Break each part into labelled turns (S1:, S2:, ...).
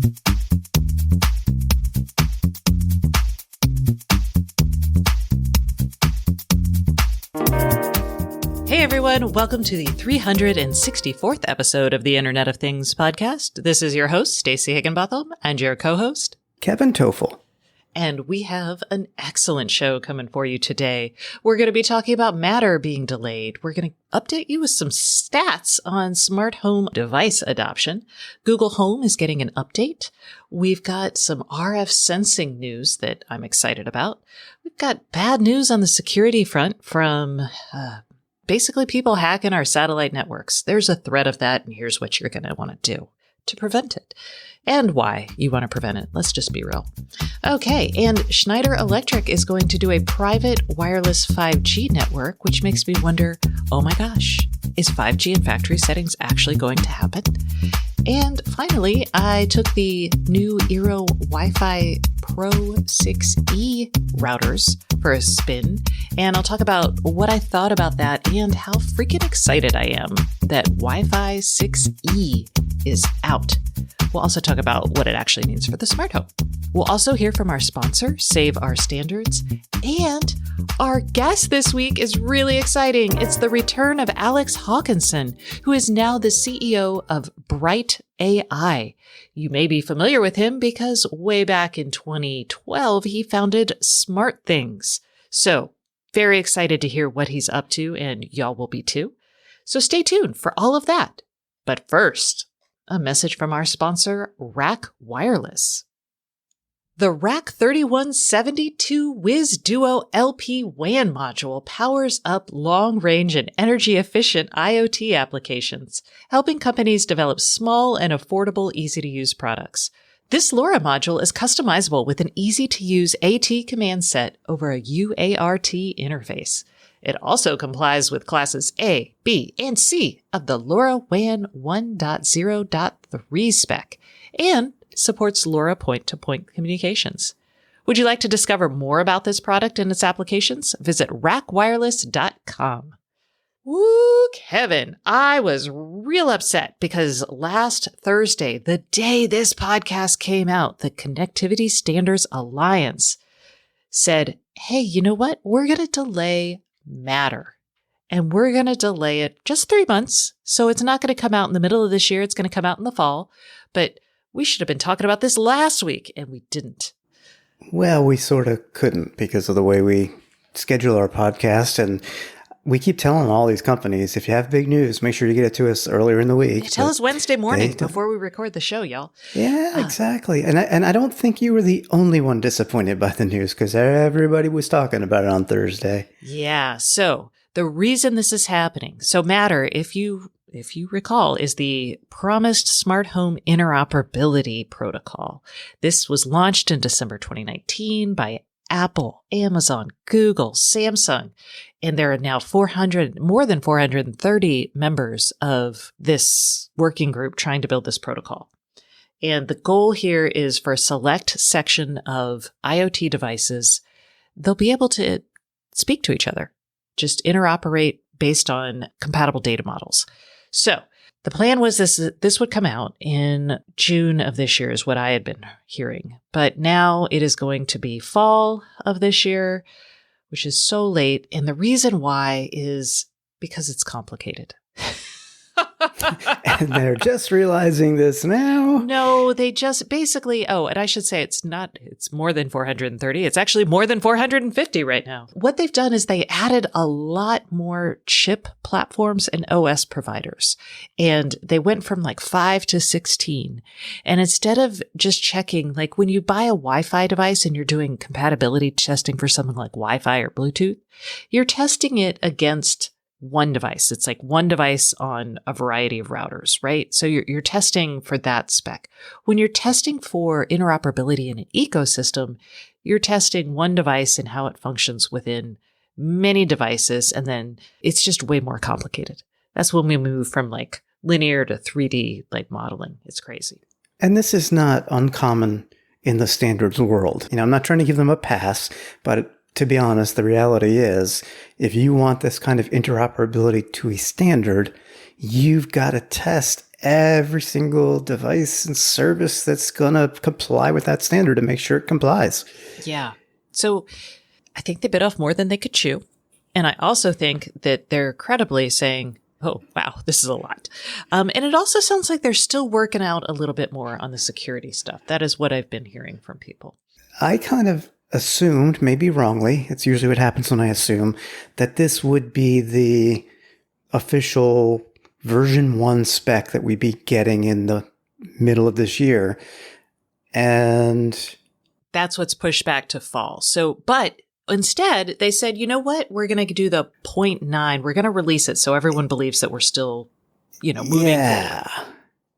S1: Hey everyone, welcome to the 364th episode of the Internet of Things podcast. This is your host, Stacey Higginbotham, and your co-host,
S2: Kevin Toffel.
S1: And we have an excellent show coming for you today. We're going to be talking about Matter being delayed. We're going to update you with some stats on smart home device adoption. Google Home is getting an update. We've got some RF sensing news that I'm excited about. We've got bad news on the security front from basically people hacking our satellite networks. There's a threat of that, and here's what you're going to want to do to prevent it. And why you want to prevent it. Let's just be real. Okay, and Schneider Electric is going to do a private wireless 5G network, which makes me wonder, oh my gosh, is 5G in factory settings actually going to happen? And finally, I took the new Eero Wi-Fi Pro 6E routers for a spin, and I'll talk about what I thought about that and how freaking excited I am that Wi-Fi 6E is out. We'll also talk about what it actually means for the smart home. We'll also hear from our sponsor, Save Our Standards, and our guest this week is really exciting. It's the return of Alex Hawkinson, who is now the CEO of Bright AI. You may be familiar with him because way back in 2012, he founded Smart Things. So very excited to hear what he's up to, and y'all will be too. So stay tuned for all of that. But first, a message from our sponsor, Rack Wireless. The Rack 3172 Wiz Duo LP WAN module powers up long-range and energy-efficient IoT applications, helping companies develop small and affordable, easy-to-use products. This LoRa module is customizable with an easy-to-use AT command set over a UART interface. It also complies with classes A, B, and C of the LoRaWAN 1.0.3 spec and supports LoRa point-to-point communications. Would you like to discover more about this product and its applications? Visit rackwireless.com. Woo, Kevin, I was real upset because last Thursday, the day this podcast came out, the Connectivity Standards Alliance said, hey, you know what? We're going to delay Matter. And we're going to delay it just 3 months. So it's not going to come out in the middle of this year. It's going to come out in the fall. But we should have been talking about this last week, and we didn't.
S2: Well, we sort of couldn't because of the way we schedule our podcast. And we keep telling all these companies, if you have big news, make sure you get it to us earlier in the week.
S1: They tell us Wednesday morning before we record the show, y'all.
S2: Yeah, exactly. And I don't think you were the only one disappointed by the news because everybody was talking about it on Thursday.
S1: Yeah. So the reason this is happening, so Matter, if you recall, is the promised smart home interoperability protocol. This was launched in December 2019 by Apple, Amazon, Google, Samsung, and there are now more than 430 members of this working group trying to build this protocol. And the goal here is for a select section of IoT devices, they'll be able to speak to each other, just interoperate based on compatible data models. So the plan was this would come out in June of this year is what I had been hearing. But now it is going to be fall of this year, which is so late. And the reason why is because it's complicated.
S2: And they're just realizing this now.
S1: No, they just basically, and I should say it's more than 430. It's actually more than 450 right now. What they've done is they added a lot more chip platforms and OS providers. And they went from like 5 to 16. And instead of just checking, like when you buy a Wi-Fi device and you're doing compatibility testing for something like Wi-Fi or Bluetooth, you're testing it against one device. It's like one device on a variety of routers, right? So you're testing for that spec. When you're testing for interoperability in an ecosystem, you're testing one device and how it functions within many devices. And then it's just way more complicated. That's when we move from like linear to 3D like modeling. It's crazy.
S2: And this is not uncommon in the standards world. I'm not trying to give them a pass, but to be honest, the reality is if you want this kind of interoperability to a standard, you've got to test every single device and service that's going to comply with that standard to make sure it complies.
S1: Yeah. So I think they bit off more than they could chew. And I also think that they're credibly saying, oh, wow, this is a lot. And it also sounds like they're still working out a little bit more on the security stuff. That is what I've been hearing from people.
S2: I kind of assumed, maybe wrongly, it's usually what happens when I assume, that this would be the official version 1 spec that we'd be getting in the middle of this year. And
S1: that's what's pushed back to fall. So, but instead, they said, you know what? We're going to do the 0.9. We're going to release it so everyone believes that we're still, moving forward.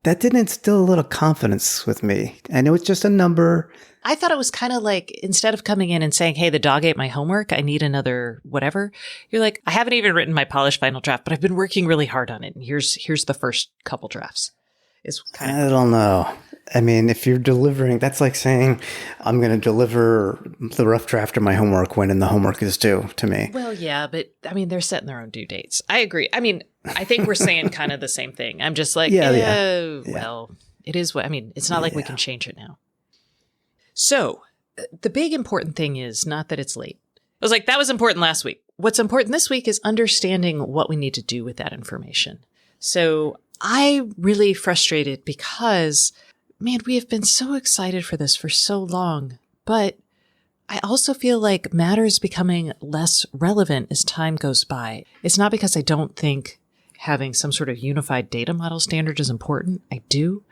S2: That didn't instill a little confidence with me. I know it's just a number.
S1: I thought it was kind of like, instead of coming in and saying, hey, the dog ate my homework, I need another whatever. You're like, I haven't even written my polished final draft, but I've been working really hard on it. And here's the first couple drafts.
S2: I don't know. I mean, if you're delivering, that's like saying, I'm going to deliver the rough draft of my homework when the homework is due to me.
S1: Well, yeah, but I mean, they're setting their own due dates. I agree. I mean, I think we're saying kind of the same thing. I'm just like, well, it is what, I mean, it's not like we can change it now. So the big important thing is not that it's late. I was like, that was important last week. What's important this week is understanding what we need to do with that information. So I'm really frustrated because, man, we have been so excited for this for so long, but I also feel like Matter is becoming less relevant as time goes by. It's not because I don't think having some sort of unified data model standard is important. I do.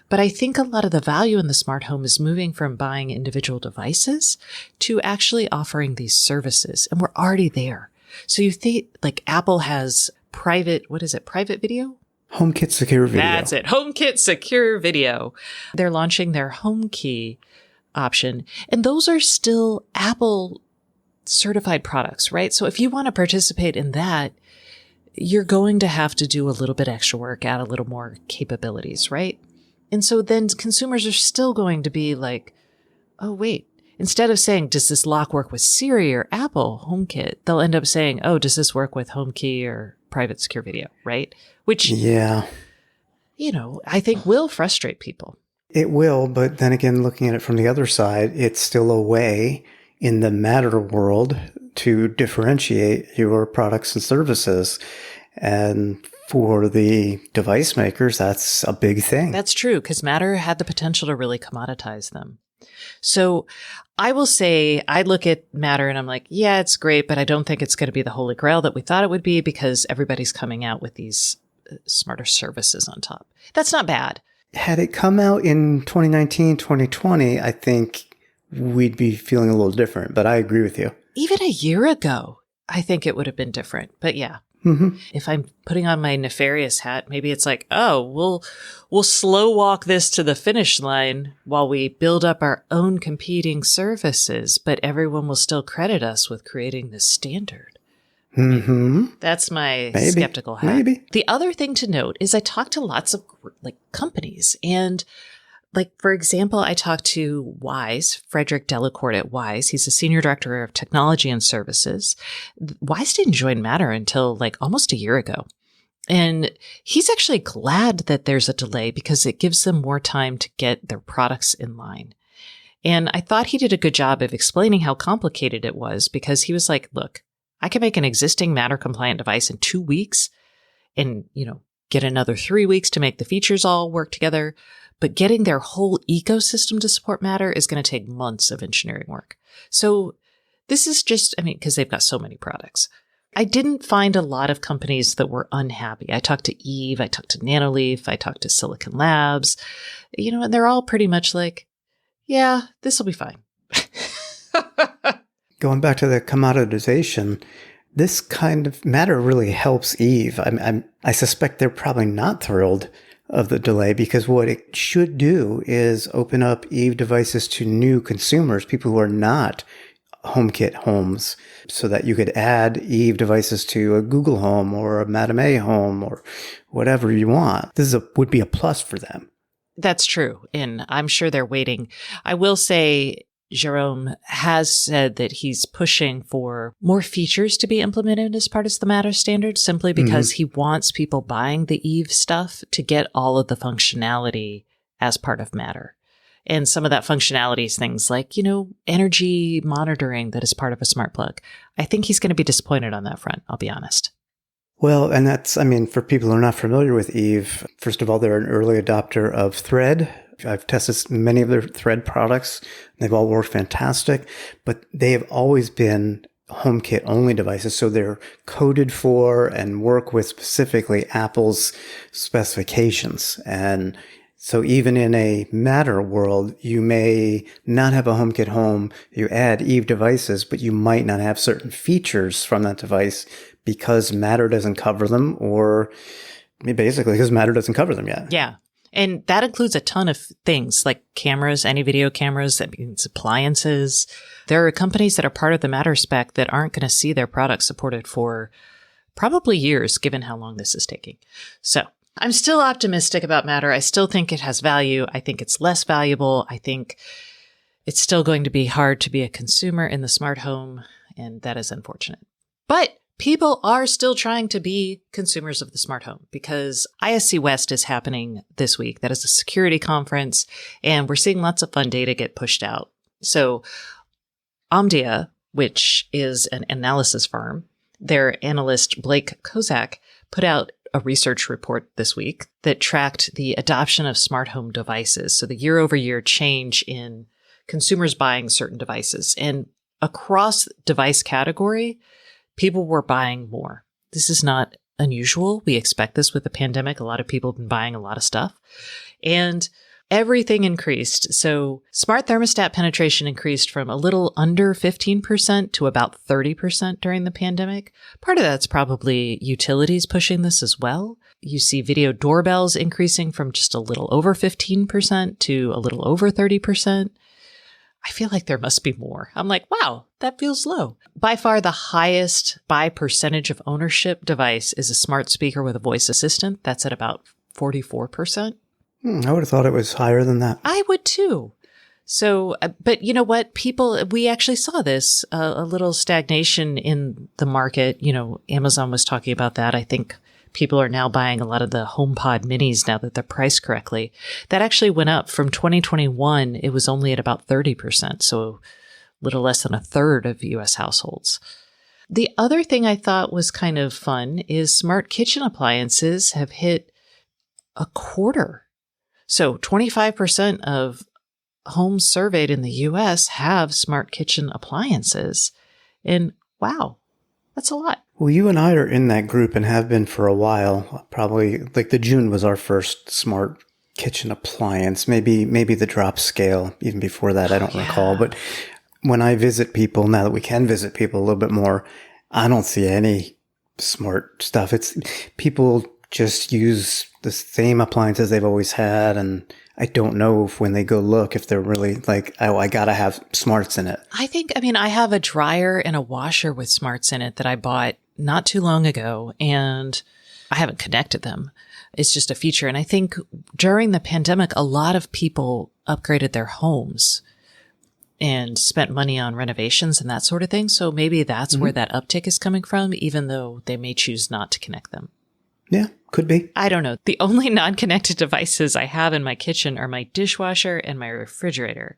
S1: But I think a lot of the value in the smart home is moving from buying individual devices to actually offering these services. And we're already there. So you think like Apple has private video?
S2: HomeKit Secure Video.
S1: That's it. HomeKit Secure Video. They're launching their HomeKey option. And those are still Apple certified products, right? So if you want to participate in that, you're going to have to do a little bit extra work, add a little more capabilities, right? And so then consumers are still going to be like, oh, wait, instead of saying, does this lock work with Siri or Apple HomeKit? They'll end up saying, oh, does this work with HomeKey or private secure video, right? Which, I think will frustrate people.
S2: It will, but then again, looking at it from the other side, it's still a way in the Matter world to differentiate your products and services. And for the device makers, that's a big thing.
S1: That's true, because Matter had the potential to really commoditize them. So I will say, I look at Matter and I'm like, yeah, it's great, but I don't think it's going to be the holy grail that we thought it would be because everybody's coming out with these smarter services on top. That's not bad.
S2: Had it come out in 2019, 2020, I think we'd be feeling a little different, but I agree with you.
S1: Even a year ago, I think it would have been different, but yeah.
S2: Mm-hmm.
S1: If I'm putting on my nefarious hat, maybe it's like, oh, we'll slow walk this to the finish line while we build up our own competing services, but everyone will still credit us with creating this standard.
S2: Mm-hmm.
S1: That's my skeptical hat.
S2: Maybe.
S1: The other thing to note is I talked to lots of companies and for example, I talked to Wise, Frederick Delacourt at Wise. He's a senior director of technology and services. Wise didn't join Matter until almost a year ago. And he's actually glad that there's a delay because it gives them more time to get their products in line. And I thought he did a good job of explaining how complicated it was because he was like, look, I can make an existing Matter compliant device in 2 weeks and, get another 3 weeks to make the features all work together. But getting their whole ecosystem to support Matter is going to take months of engineering work. So this is just, because they've got so many products. I didn't find a lot of companies that were unhappy. I talked to Eve, I talked to Nanoleaf, I talked to Silicon Labs, and they're all pretty much like, yeah, this will be fine.
S2: Going back to the commoditization, this kind of Matter really helps Eve. I suspect they're probably not thrilled of the delay because what it should do is open up Eve devices to new consumers, people who are not HomeKit homes, so that you could add Eve devices to a Google Home or a Madame A home or whatever you want. This would be a plus for them.
S1: That's true. And I'm sure they're waiting. I will say, Jerome has said that he's pushing for more features to be implemented as part of the Matter standard, simply because he wants people buying the Eve stuff to get all of the functionality as part of Matter. And some of that functionality is things like, energy monitoring that is part of a smart plug. I think he's going to be disappointed on that front, I'll be honest.
S2: Well, and that's, for people who are not familiar with Eve, first of all, they're an early adopter of Thread. I've tested many of their Thread products. They've all worked fantastic, but they have always been HomeKit only devices. So they're coded for and work with specifically Apple's specifications. And so even in a Matter world, you may not have a HomeKit home. You add Eve devices, but you might not have certain features from that device because Matter doesn't cover them, or basically because Matter doesn't cover them yet.
S1: Yeah. And that includes a ton of things like cameras, any video cameras, that means appliances. There are companies that are part of the Matter spec that aren't going to see their products supported for probably years, given how long this is taking. So I'm still optimistic about Matter. I still think it has value. I think it's less valuable. I think it's still going to be hard to be a consumer in the smart home, and that is unfortunate. But people are still trying to be consumers of the smart home because ISC West is happening this week. That is a security conference, and we're seeing lots of fun data get pushed out. So Omdia, which is an analysis firm, their analyst Blake Kozak put out a research report this week that tracked the adoption of smart home devices. So the year-over-year change in consumers buying certain devices. And across device category, people were buying more. This is not unusual. We expect this with the pandemic. A lot of people have been buying a lot of stuff. And everything increased. So smart thermostat penetration increased from a little under 15% to about 30% during the pandemic. Part of that's probably utilities pushing this as well. You see video doorbells increasing from just a little over 15% to a little over 30%. I feel like there must be more. I'm like, wow, that feels low. By far the highest by percentage of ownership device is a smart speaker with a voice assistant. That's at about 44%.
S2: I would have thought it was higher than that.
S1: I would too. So, but you know what? We actually saw this, a little stagnation in the market. Amazon was talking about that. I think people are now buying a lot of the HomePod minis now that they're priced correctly. That actually went up from 2021. It was only at about 30%. So a little less than a third of US households. The other thing I thought was kind of fun is smart kitchen appliances have hit a quarter. So 25% of homes surveyed in the US have smart kitchen appliances. And wow, that's a lot.
S2: Well, you and I are in that group and have been for a while. Probably like the June was our first smart kitchen appliance, maybe the drop scale, even before that, I don't recall. But when I visit people, now that we can visit people a little bit more, I don't see any smart stuff. It's people just use the same appliances they've always had. And I don't know if when they go look, if they're really like, oh, I got to have smarts in it.
S1: I have a dryer and a washer with smarts in it that I bought not too long ago, and I haven't connected them. It's just a feature. And I think during the pandemic, a lot of people upgraded their homes and spent money on renovations and that sort of thing. So maybe that's where that uptick is coming from, even though they may choose not to connect them.
S2: Yeah, could be.
S1: I don't know. The only non-connected devices I have in my kitchen are my dishwasher and my refrigerator.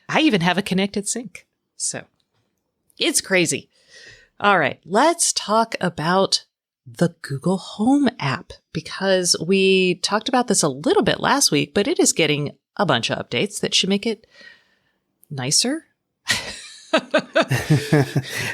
S1: I even have a connected sink. So it's crazy. All right, let's talk about the Google Home app, because we talked about this a little bit last week, but it is getting a bunch of updates that should make it nicer.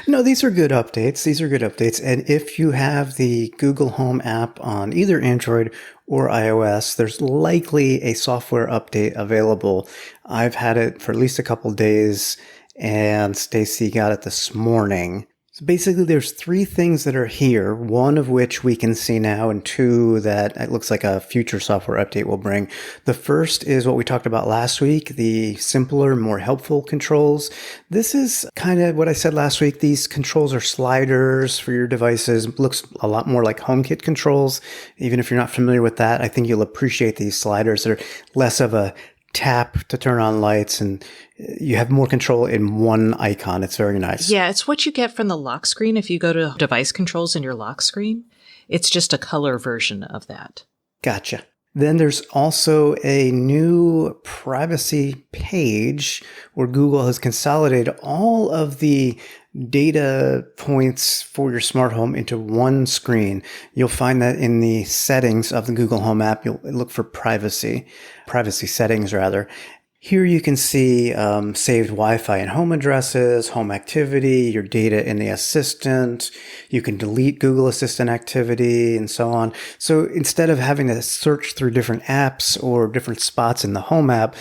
S2: No, these are good updates. And if you have the Google Home app on either Android or iOS, there's likely a software update available. I've had it for at least a couple of days, and Stacy got it this morning. So basically, there's 3 things that are here, one of which we can see now, and 2 that it looks like a future software update will bring. The first is what we talked about last week, the simpler, more helpful controls. This is kind of what I said last week. These controls are sliders for your devices. It looks a lot more like HomeKit controls. Even if you're not familiar with that, I think you'll appreciate these sliders. They're less of a tap to turn on lights, and you have more control in one icon. It's very nice.
S1: Yeah, it's what you get from the lock screen. If you go to device controls in your lock screen, it's just a color version of that.
S2: Gotcha. Then there's also a new privacy page where Google has consolidated all of the data points for your smart home into one screen. You'll find that in the settings of the Google Home app. You'll look for privacy settings rather. Here you can see saved Wi-Fi and home addresses, home activity, your data in the Assistant. You can delete Google Assistant activity and so on. So instead of having to search through different apps or different spots in the Home app,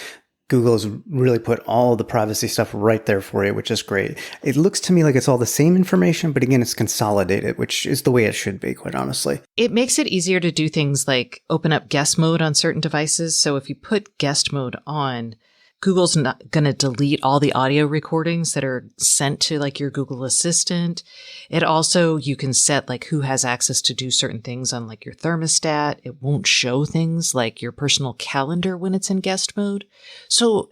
S2: Google has really put all the privacy stuff right there for you, which is great. It looks to me like it's all the same information, but again, it's consolidated, which is the way it should be, quite honestly.
S1: It makes it easier to do things like open up guest mode on certain devices. So if you put guest mode on, Google's not going to delete all the audio recordings that are sent to like your Google Assistant. It also, you can set like who has access to do certain things on like your thermostat. It won't show things like your personal calendar when it's in guest mode. So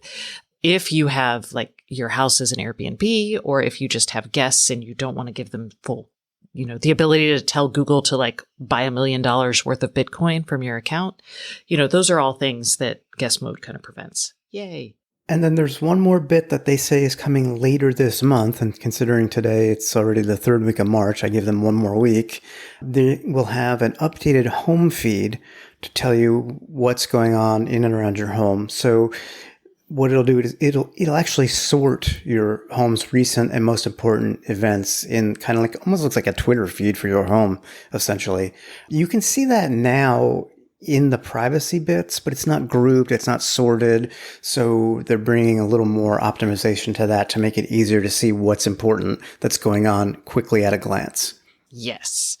S1: if you have like your house as an Airbnb, or if you just have guests and you don't want to give them full, the ability to tell Google to like buy $1 million worth of Bitcoin from your account, those are all things that guest mode kind of prevents. Yay.
S2: And then there's one more bit that they say is coming later this month. And considering today it's already the third week of March, I give them one more week. They will have an updated home feed to tell you what's going on in and around your home. So what it'll do is it'll actually sort your home's recent and most important events in kind of like, almost looks like a Twitter feed for your home, essentially. You can see that now in the privacy bits, but it's not grouped, it's not sorted. So they're bringing a little more optimization to that to make it easier to see what's important that's going on quickly at a glance.
S1: Yes.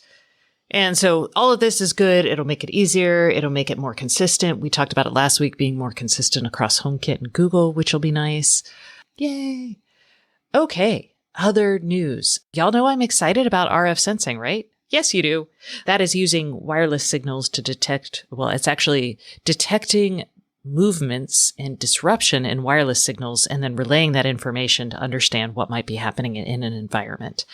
S1: And so all of this is good. It'll make it easier. It'll make it more consistent. We talked about it last week, being more consistent across HomeKit and Google, which will be nice. Yay. Okay. Other news. Y'all know I'm excited about RF sensing, right? Yes, you do. That is using wireless signals to detect, it's actually detecting movements and disruption in wireless signals and then relaying that information to understand what might be happening in an environment.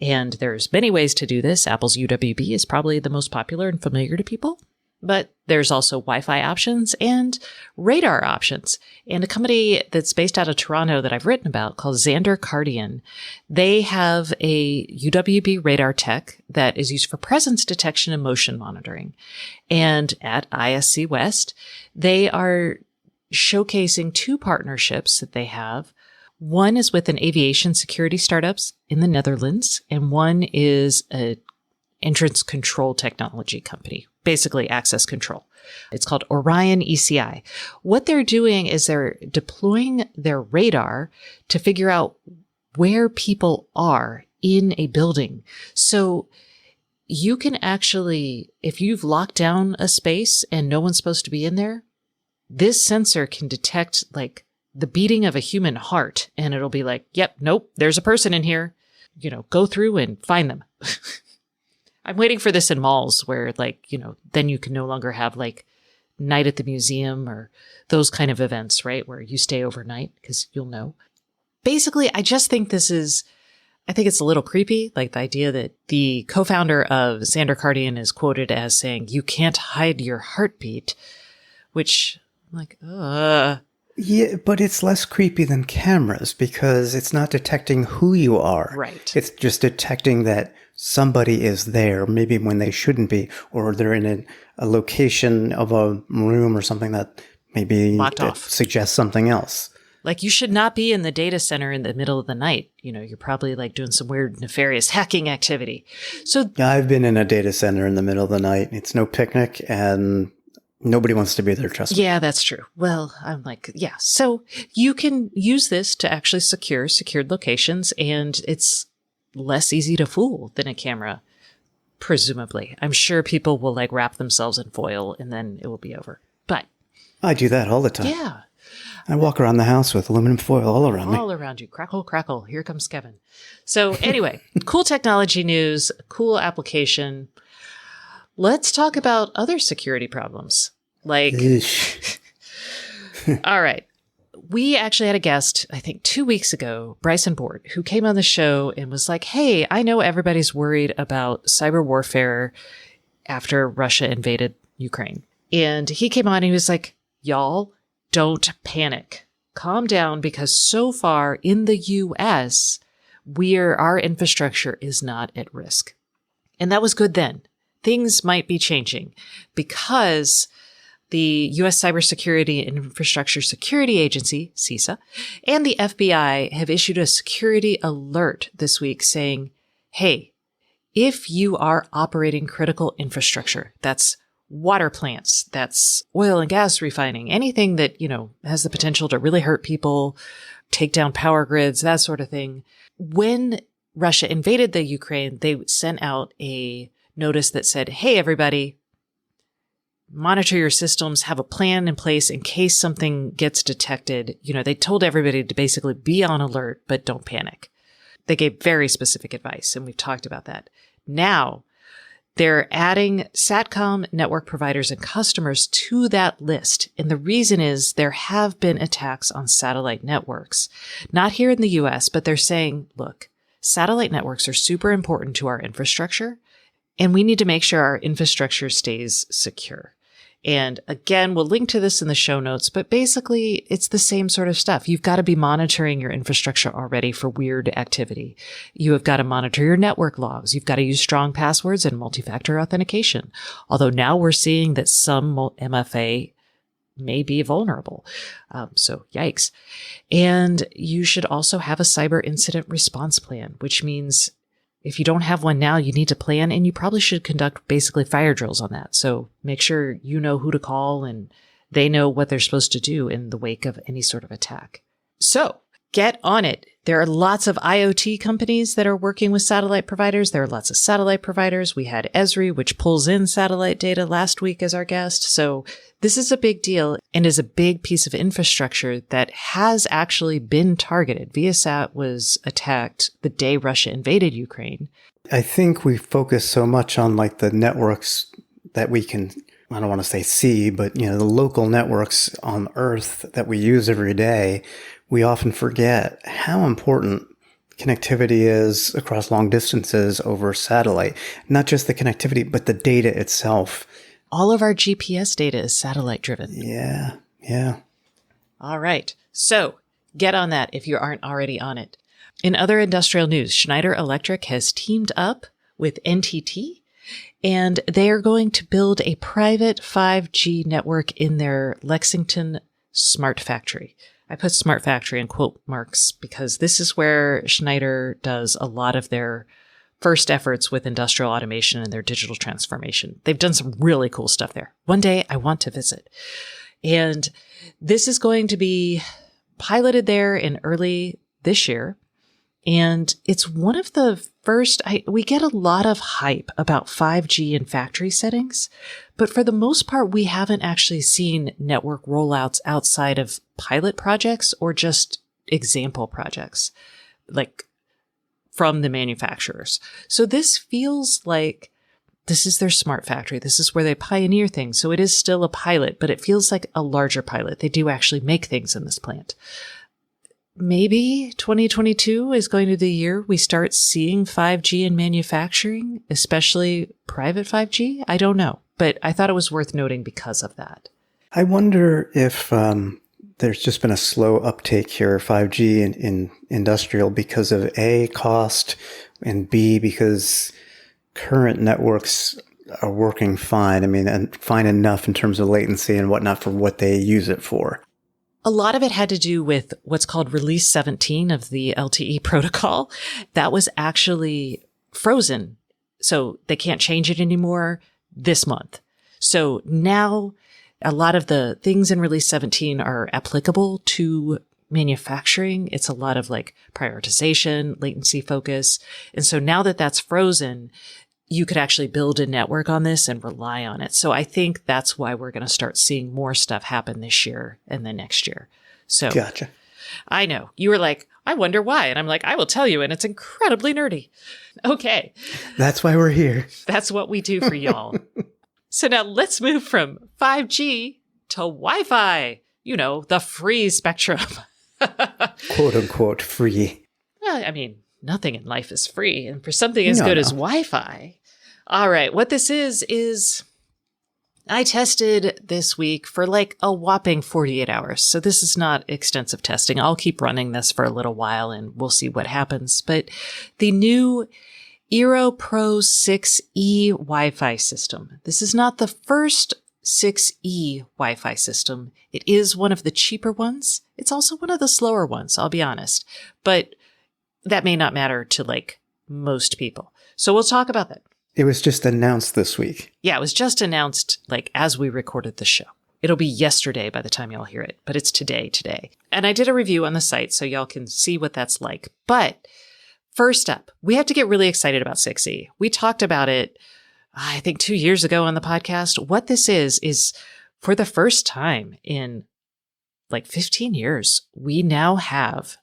S1: And there's many ways to do this. Apple's UWB is probably the most popular and familiar to people. But there's also Wi-Fi options and radar options. And a company that's based out of Toronto that I've written about called Xander Cardian, they have a UWB radar tech that is used for presence detection and motion monitoring. And at ISC West, they are showcasing two partnerships that they have. One is with an aviation security startups in the Netherlands, and one is a entrance control technology company, basically access control. It's called Orion ECI. What they're doing is they're deploying their radar to figure out where people are in a building. So you can actually, if you've locked down a space and no one's supposed to be in there, this sensor can detect like the beating of a human heart, and it'll be like, yep, nope, there's a person in here. Go through and find them. I'm waiting for this in malls where then you can no longer have like night at the museum or those kind of events, right? Where you stay overnight because you'll know. Basically, I just think I think it's a little creepy. Like the idea that the co-founder of Xander Cardian is quoted as saying, you can't hide your heartbeat, which I'm like,
S2: Yeah, but it's less creepy than cameras because it's not detecting who you are.
S1: Right.
S2: It's just detecting that somebody is there, maybe when they shouldn't be, or they're in a location of a room or something that maybe
S1: locked off,
S2: suggests something else.
S1: Like you should not be in the data center in the middle of the night. You're probably like doing some weird nefarious hacking activity. So
S2: I've been in a data center in the middle of the night. It's no picnic and nobody wants to be there, trust me.
S1: Yeah, that's true. Well, I'm like, yeah. So you can use this to actually secure secured locations, and it's less easy to fool than a camera, presumably. I'm sure people will like wrap themselves in foil and then it will be over. But
S2: I do that all the time.
S1: Yeah.
S2: I walk around the house with aluminum foil all around me.
S1: All around you. Crackle, crackle. Here comes Kevin. So anyway, cool technology news, cool application. Let's talk about other security problems. Like All right. We actually had a guest, I think 2 weeks ago, Bryson Board, who came on the show and was like, hey, I know everybody's worried about cyber warfare after Russia invaded Ukraine. And he came on and he was like, y'all, don't panic. Calm down, because so far in the US, our infrastructure is not at risk. And that was good then. Things might be changing because the U.S. Cybersecurity and Infrastructure Security Agency, CISA, and the FBI have issued a security alert this week saying, hey, if you are operating critical infrastructure, that's water plants, that's oil and gas refining, anything that, has the potential to really hurt people, take down power grids, that sort of thing. When Russia invaded the Ukraine, they sent out a notice that said, hey, everybody, monitor your systems, have a plan in place in case something gets detected. They told everybody to basically be on alert, but don't panic. They gave very specific advice, and we've talked about that. Now, they're adding SATCOM network providers and customers to that list. And the reason is there have been attacks on satellite networks. Not here in the US, but they're saying, look, satellite networks are super important to our infrastructure, and we need to make sure our infrastructure stays secure. And again, we'll link to this in the show notes, but basically it's the same sort of stuff. You've got to be monitoring your infrastructure already for weird activity. You have got to monitor your network logs. You've got to use strong passwords and multi-factor authentication. Although now we're seeing that some MFA may be vulnerable. So yikes. And you should also have a cyber incident response plan, which means if you don't have one now, you need to plan, and you probably should conduct basically fire drills on that. So make sure you know who to call and they know what they're supposed to do in the wake of any sort of attack. So get on it. There are lots of IoT companies that are working with satellite providers. There are lots of satellite providers. We had Esri, which pulls in satellite data, last week as our guest. So this is a big deal and is a big piece of infrastructure that has actually been targeted. Viasat was attacked the day Russia invaded Ukraine.
S2: I think we focus so much on the networks that we can, I don't want to say see, but the local networks on Earth that we use every day. We often forget how important connectivity is across long distances over satellite. Not just the connectivity, but the data itself.
S1: All of our GPS data is satellite driven.
S2: Yeah.
S1: All right. So get on that if you aren't already on it. In other industrial news, Schneider Electric has teamed up with NTT, and they are going to build a private 5G network in their Lexington smart factory. I put smart factory in quote marks because this is where Schneider does a lot of their first efforts with industrial automation and their digital transformation. They've done some really cool stuff there. One day I want to visit. And this is going to be piloted there in early this year. And it's one of the first, we get a lot of hype about 5G in factory settings, but for the most part, we haven't actually seen network rollouts outside of pilot projects or just example projects, from the manufacturers. So this feels like this is their smart factory. This is where they pioneer things. So it is still a pilot, but it feels like a larger pilot. They do actually make things in this plant. Maybe 2022 is going to be the year we start seeing 5G in manufacturing, especially private 5G. I don't know, but I thought it was worth noting because of that.
S2: I wonder if there's just been a slow uptake here, 5G in industrial, because of A, cost, and B, because current networks are working fine. And fine enough in terms of latency and whatnot for what they use it for.
S1: A lot of it had to do with what's called Release 17 of the LTE protocol. That was actually frozen. So they can't change it anymore this month. So now a lot of the things in Release 17 are applicable to manufacturing. It's a lot of prioritization, latency focus. And so now that that's frozen, you could actually build a network on this and rely on it. So I think that's why we're going to start seeing more stuff happen this year and then next year. So
S2: Gotcha.
S1: I know you were like, I wonder why. And I'm like, I will tell you. And it's incredibly nerdy. Okay.
S2: That's why we're here.
S1: That's what we do for y'all. So now let's move from 5G to Wi-Fi. the free spectrum.
S2: Quote unquote free.
S1: Well, I mean, nothing in life is free. And for something as good as Wi-Fi. All right. What this is I tested this week for like a whopping 48 hours. So this is not extensive testing. I'll keep running this for a little while and we'll see what happens. But the new Eero Pro 6E Wi-Fi system. This is not the first 6E Wi-Fi system. It is one of the cheaper ones. It's also one of the slower ones, I'll be honest. But that may not matter to like most people. So we'll talk about that.
S2: It was just announced this week.
S1: Yeah, it was just announced like as we recorded the show. It'll be yesterday by the time y'all hear it, but it's today. And I did a review on the site so y'all can see what that's like. But first up, we have to get really excited about 6E. We talked about it, I think 2 years ago on the podcast. What this is for the first time in like 15 years, we now have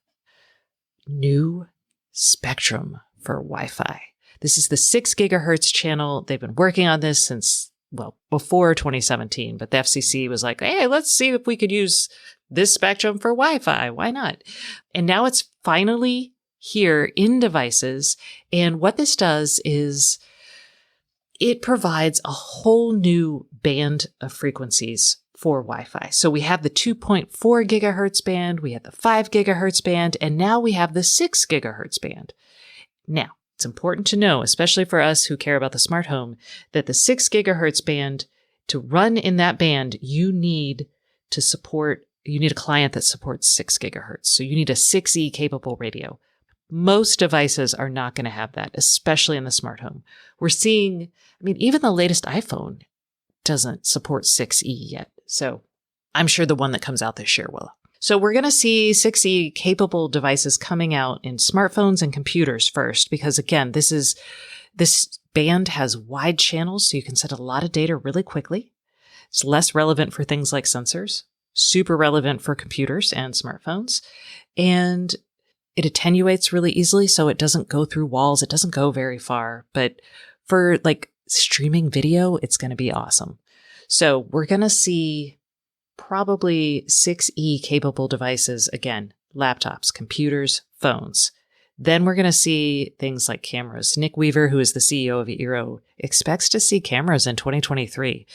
S1: new spectrum for Wi-Fi. This is the 6 gigahertz channel. They've been working on this since, well, before 2017, but the FCC was like, hey, let's see if we could use this spectrum for Wi-Fi. Why not? And now it's finally here in devices. And what this does is it provides a whole new band of frequencies for Wi-Fi. So we have the 2.4 gigahertz band, we have the 5 gigahertz band, and now we have the 6 gigahertz band. Now, it's important to know, especially for us who care about the smart home, that the 6 gigahertz band, to run in that band, you need a client that supports 6 gigahertz. So you need a 6E capable radio. Most devices are not going to have that, especially in the smart home. We're seeing, even the latest iPhone doesn't support 6E yet. So I'm sure the one that comes out this year will. So we're going to see 6E capable devices coming out in smartphones and computers first, because again, this band has wide channels, so you can send a lot of data really quickly. It's less relevant for things like sensors, super relevant for computers and smartphones. And it attenuates really easily, so it doesn't go through walls. It doesn't go very far. But for like streaming video, it's going to be awesome. So we're going to see probably 6E capable devices, again, laptops, computers, phones. Then we're going to see things like cameras. Nick Weaver, who is the CEO of Eero, expects to see cameras in 2023.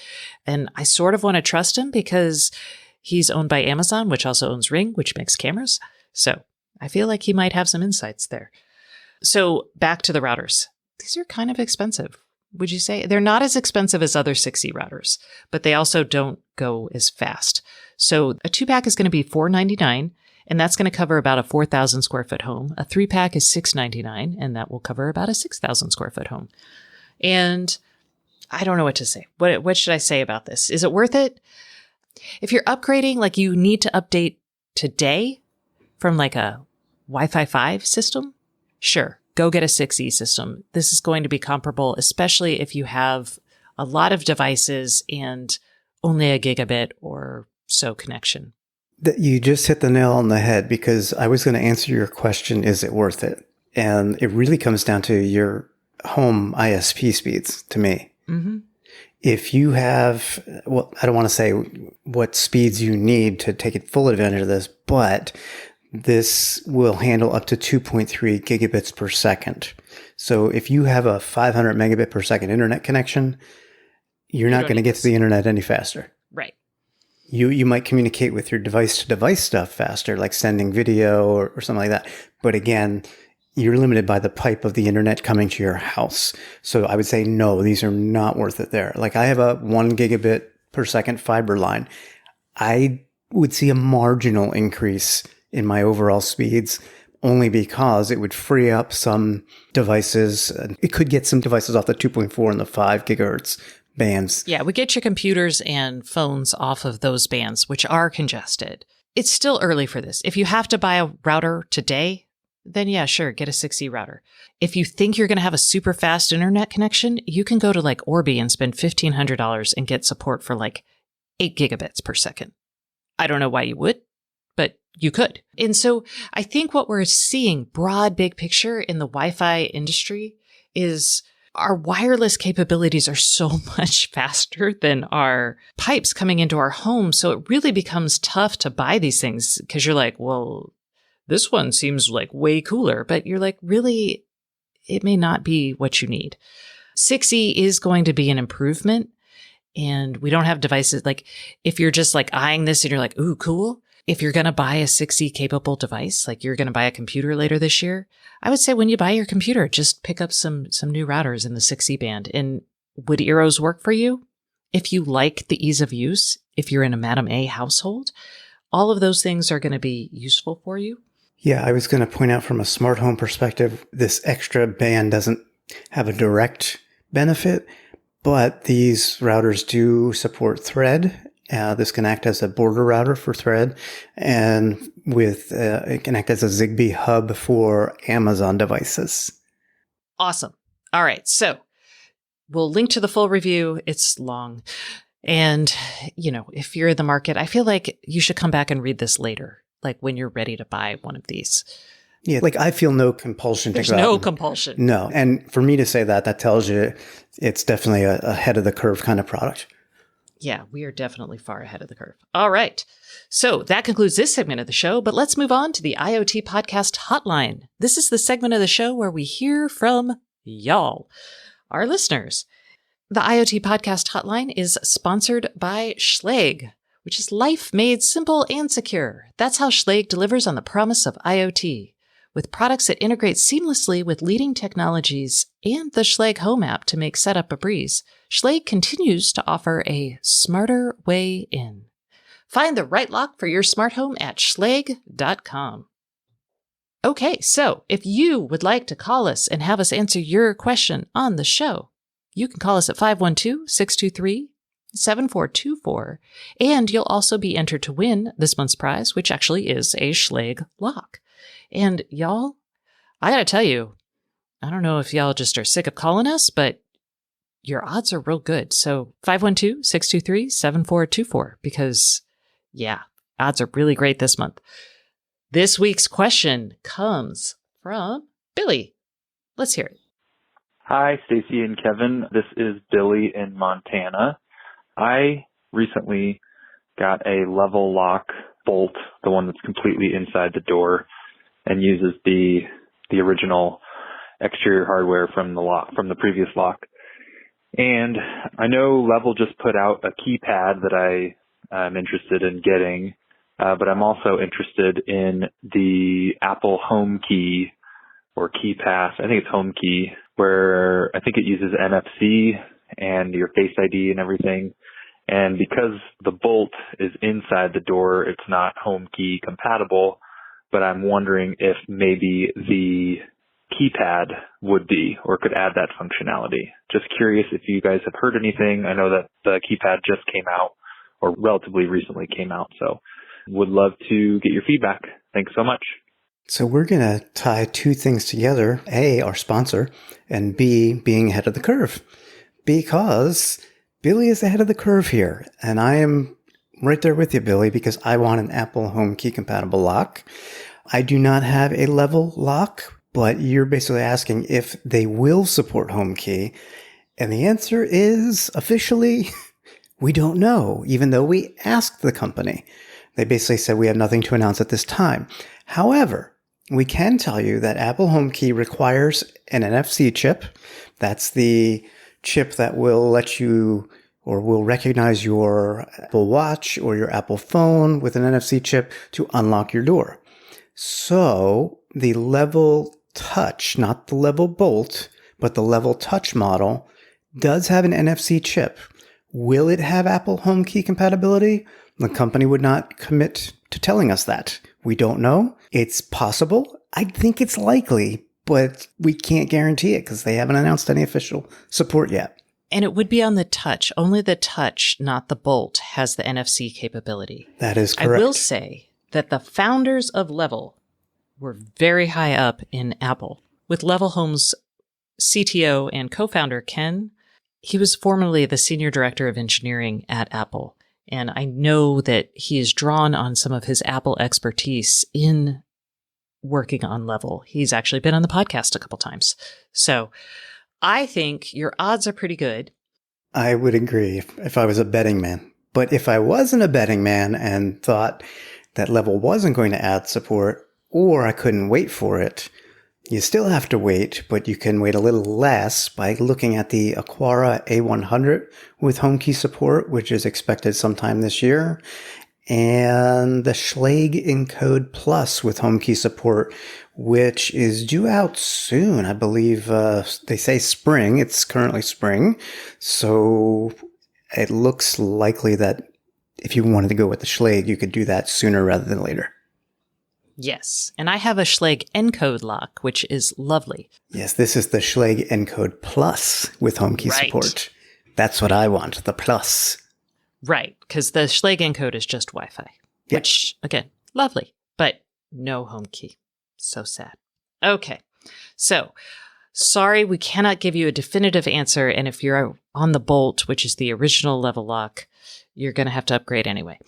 S1: And I sort of want to trust him because he's owned by Amazon, which also owns Ring, which makes cameras. So I feel like he might have some insights there. So back to the routers. These are kind of expensive. Would you say? They're not as expensive as other 6E routers, but they also don't go as fast. So a 2-pack is going to be $499, and that's going to cover about a 4,000 square foot home. A 3-pack is $699, and that will cover about a 6,000 square foot home. And I don't know what to say. What should I say about this? Is it worth it? If you're upgrading, like you need to update today from like a Wi-Fi 5 system, sure. Go get a 6E system. This is going to be comparable, especially if you have a lot of devices and only a gigabit or so connection.
S2: You just hit the nail on the head, because I was going to answer your question, is it worth it? And it really comes down to your home ISP speeds to me. Mm-hmm. If you have, well, I don't want to say what speeds you need to take full advantage of this, but this will handle up to 2.3 gigabits per second. So if you have a 500 megabit per second internet connection, you're not going to get to the internet any faster.
S1: Right.
S2: You might communicate with your device-to-device stuff faster, like sending video or something like that. But again, you're limited by the pipe of the internet coming to your house. So I would say, no, these are not worth it there. Like I have a 1 gigabit per second fiber line. I would see a marginal increase in my overall speeds, only because it would free up some devices. It could get some devices off the 2.4 and the 5 gigahertz bands.
S1: Yeah, we get your computers and phones off of those bands, which are congested. It's still early for this. If you have to buy a router today, then yeah, sure, get a 6E router. If you think you're going to have a super fast internet connection, you can go to like Orbi and spend $1,500 and get support for like 8 gigabits per second. I don't know why you would, but you could. And so I think what we're seeing, broad, big picture in the Wi-Fi industry, is our wireless capabilities are so much faster than our pipes coming into our home. So it really becomes tough to buy these things because you're like, well, this one seems like way cooler, but you're like, really, it may not be what you need. 6E is going to be an improvement, and we don't have devices like if you're just like eyeing this and you're like, ooh, cool. If you're going to buy a 6E capable device, like you're going to buy a computer later this year, I would say when you buy your computer, just pick up some new routers in the 6E band. And would Eros work for you? If you like the ease of use, if you're in a Madam A household, all of those things are going to be useful for you.
S2: Yeah, I was going to point out from a smart home perspective, this extra band doesn't have a direct benefit, but these routers do support Thread. This can act as a border router for Thread, and it can act as a Zigbee hub for Amazon devices.
S1: Awesome. All right. So we'll link to the full review. It's long. And, if you're in the market, I feel like you should come back and read this later, like when you're ready to buy one of these.
S2: Yeah, like I feel no compulsion
S1: There's
S2: to go.
S1: There's no compulsion.
S2: No. And for me to say that tells you it's definitely a ahead of the curve kind of product.
S1: Yeah, we are definitely far ahead of the curve. All right. So that concludes this segment of the show, but let's move on to the Iot Podcast Hotline. This is the segment of the show where we hear from y'all, our listeners. The Iot Podcast Hotline is sponsored by Schlage, which is life made simple and secure. That's how Schlage delivers on the promise of IoT. With products that integrate seamlessly with leading technologies and the Schlage Home app to make setup a breeze, Schlage continues to offer a smarter way in. Find the right lock for your smart home at schlage.com. Okay, so if you would like to call us and have us answer your question on the show, you can call us at 512-623-7424, and you'll also be entered to win this month's prize, which actually is a Schlage lock. And y'all, I gotta tell you, I don't know if y'all just are sick of calling us, but your odds are real good. So 512-623-7424, because yeah, odds are really great this month. This week's question comes from Billy. Let's hear it.
S3: Hi, Stacy and Kevin. This is Billy in Montana. I recently got a level lock bolt, the one that's completely inside the door, and uses the original exterior hardware from the previous lock. And I know Level just put out a keypad that I'm interested in getting, but I'm also interested in the Apple Home Key or KeyPass. I think it's Home Key, where I think it uses NFC and your Face ID and everything. And because the bolt is inside the door, it's not Home Key compatible. But I'm wondering if maybe the keypad would be or could add that functionality. Just curious if you guys have heard anything. I know that the keypad just came out or relatively recently came out, so would love to get your feedback. Thanks so much.
S2: So we're going to tie two things together. A, our sponsor, and B, being ahead of the curve. Because Billy is ahead of the curve here. And I am right there with you, Billy, because I want an Apple Home Key compatible lock. I do not have a Level lock, but you're basically asking if they will support Home Key. And the answer is officially, we don't know, even though we asked the company. They basically said we have nothing to announce at this time. However, we can tell you that Apple Home Key requires an NFC chip. That's the chip that will let you or will recognize your Apple Watch or your Apple phone with an NFC chip to unlock your door. So the Level Touch, not the Level Bolt, but the Level Touch model does have an NFC chip. Will it have Apple Home Key compatibility? The company would not commit to telling us that. We don't know. It's possible. I think it's likely, but we can't guarantee it because they haven't announced any official support yet.
S1: And it would be on the Touch. Only the Touch, not the Bolt, has the NFC capability.
S2: That is correct.
S1: I will say that the founders of Level were very high up in Apple. With Level Home's CTO and co-founder, Ken, he was formerly the senior director of engineering at Apple. And I know that he is drawn on some of his Apple expertise in working on Level. He's actually been on the podcast a couple times. So I think your odds are pretty good.
S2: I would agree if I was a betting man. But if I wasn't a betting man and thought that level wasn't going to add support, or I couldn't wait for it, you still have to wait, but you can wait a little less by looking at the Aquara A100 with home key support, which is expected sometime this year, and the Schlage Encode Plus with home key support, which is due out soon. I believe they say spring. It's currently spring. So it looks likely that if you wanted to go with the Schlage, you could do that sooner rather than later.
S1: Yes, and I have a Schlage Encode lock, which is lovely.
S2: Yes, this is the Schlage Encode Plus with home key support. That's what I want, the Plus.
S1: Right, because the Schlage Encode is just Wi-Fi, which, again, lovely, but no home key. So sad. Okay, so sorry, we cannot give you a definitive answer, and if you're on the Bolt, which is the original level lock, you're going to have to upgrade anyway.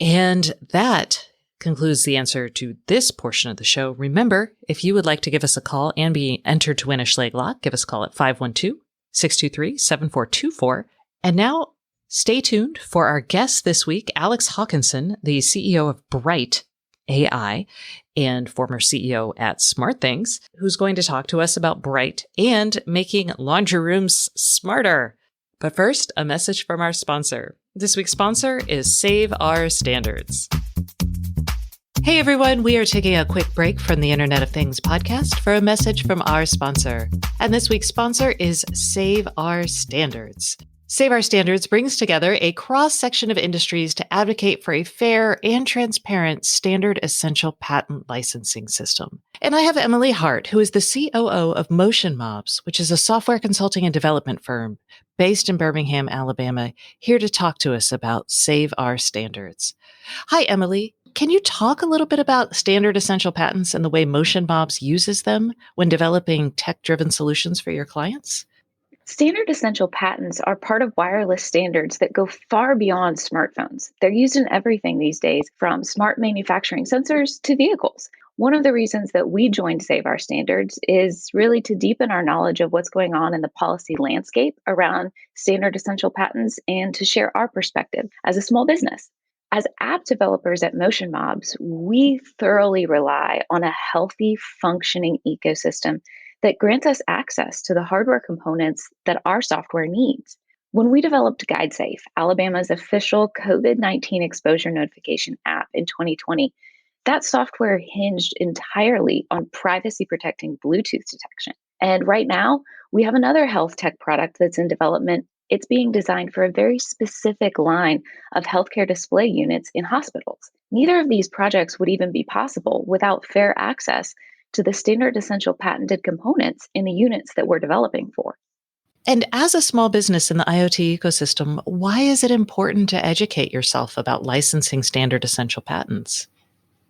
S1: And that concludes the answer to this portion of the show. Remember, if you would like to give us a call and be entered to win a Schlage lock, give us a call at 512-623-7424. And now, stay tuned for our guest this week, Alex Hawkinson, the CEO of Bright AI and former CEO at SmartThings, who's going to talk to us about Bright and making laundry rooms smarter. But first, a message from our sponsor. This week's sponsor is Save Our Standards. Hey everyone, we are taking a quick break from the Internet of Things podcast for a message from our sponsor. And this week's sponsor is Save Our Standards. Save Our Standards brings together a cross-section of industries to advocate for a fair and transparent standard essential patent licensing system. And I have Emily Hart, who is the COO of Motion Mobs, which is a software consulting and development firm based in Birmingham, Alabama, here to talk to us about Save Our Standards. Hi, Emily. Can you talk a little bit about standard essential patents and the way Motion Mobs uses them when developing tech-driven solutions for your clients?
S4: Standard essential patents are part of wireless standards that go far beyond smartphones. They're used in everything these days, from smart manufacturing sensors to vehicles. One of the reasons that we joined Save Our Standards is really to deepen our knowledge of what's going on in the policy landscape around standard essential patents and to share our perspective as a small business. As app developers at Motion Mobs, we thoroughly rely on a healthy, functioning ecosystem that grants us access to the hardware components that our software needs. When we developed GuideSafe, Alabama's official COVID-19 exposure notification app in 2020, that software hinged entirely on privacy-protecting Bluetooth detection. And right now, we have another health tech product that's in development. It's being designed for a very specific line of healthcare display units in hospitals. Neither of these projects would even be possible without fair access to the standard essential patented components in the units that we're developing for.
S1: And as a small business in the IoT ecosystem, why is it important to educate yourself about licensing standard essential patents?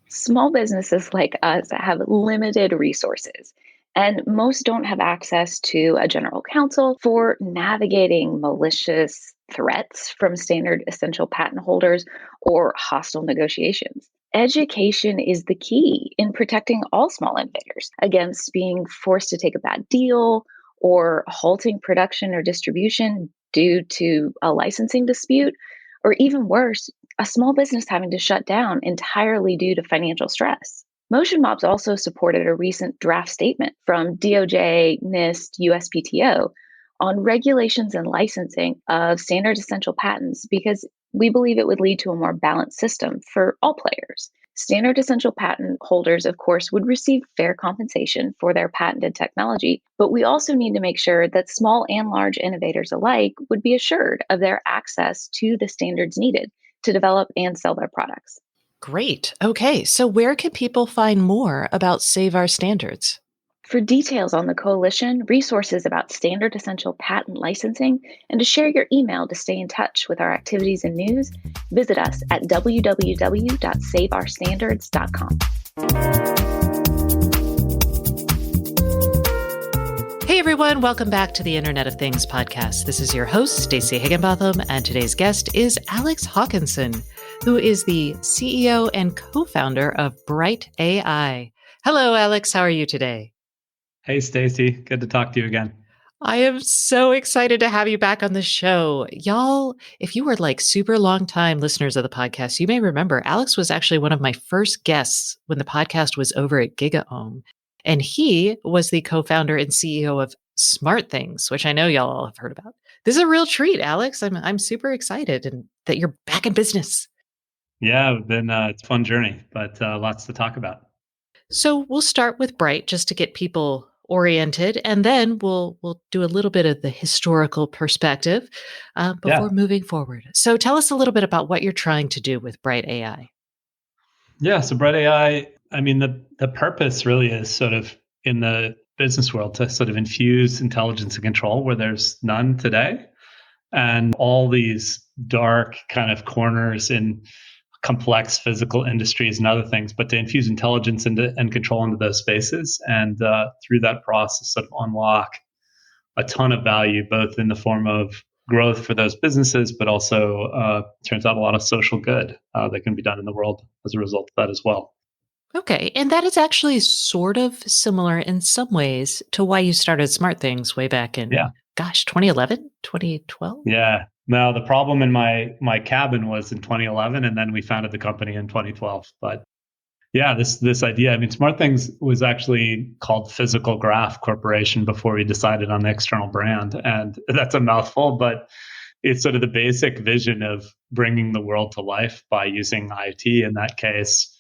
S4: Small businesses like us have limited resources, and most don't have access to a general counsel for navigating malicious threats from standard essential patent holders or hostile negotiations. Education is the key in protecting all small innovators against being forced to take a bad deal or halting production or distribution due to a licensing dispute, or even worse, a small business having to shut down entirely due to financial stress. Motion Mobs also supported a recent draft statement from DOJ, NIST, USPTO on regulations and licensing of standard essential patents because we believe it would lead to a more balanced system for all players. Standard essential patent holders, of course, would receive fair compensation for their patented technology, but we also need to make sure that small and large innovators alike would be assured of their access to the standards needed to develop and sell their products.
S1: Great. Okay, so where can people find more about Save Our Standards?
S4: For details on the coalition, resources about standard essential patent licensing, and to share your email to stay in touch with our activities and news, visit us at www.saveourstandards.com.
S1: Hey everyone, welcome back to the Internet of Things podcast. This is your host, Stacey Higginbotham, and today's guest is Alex Hawkinson, who is the CEO and co-founder of Bright AI. Hello, Alex. How are you today?
S5: Hey, Stacey. Good to talk to you again.
S1: I am so excited to have you back on the show. Y'all, if you were like super long time listeners of the podcast, you may remember Alex was actually one of my first guests when the podcast was over at GigaOM. And he was the co-founder and CEO of Smart Things, which I know y'all all have heard about. This is a real treat, Alex. I'm super excited and that you're back in business.
S5: Yeah, it's a fun journey, but lots to talk about.
S1: So we'll start with Bright just to get people oriented, and then we'll do a little bit of the historical perspective before moving forward. So tell us a little bit about what you're trying to do with Bright AI.
S5: Yeah, so Bright AI, I mean, the purpose really is sort of in the business world to sort of infuse intelligence and control where there's none today. And all these dark kind of corners in complex physical industries and other things, but to infuse intelligence and control into those spaces. And through that process, sort of unlock a ton of value, both in the form of growth for those businesses, but also turns out a lot of social good that can be done in the world as a result of that as well.
S1: Okay. And that is actually sort of similar in some ways to why you started Smart Things way back in, 2011, 2012?
S5: Yeah. Now, the problem in my cabin was in 2011, and then we founded the company in 2012. But yeah, this idea, I mean, Smart Things was actually called Physical Graph Corporation before we decided on the external brand. And that's a mouthful, but it's sort of the basic vision of bringing the world to life by using IoT in that case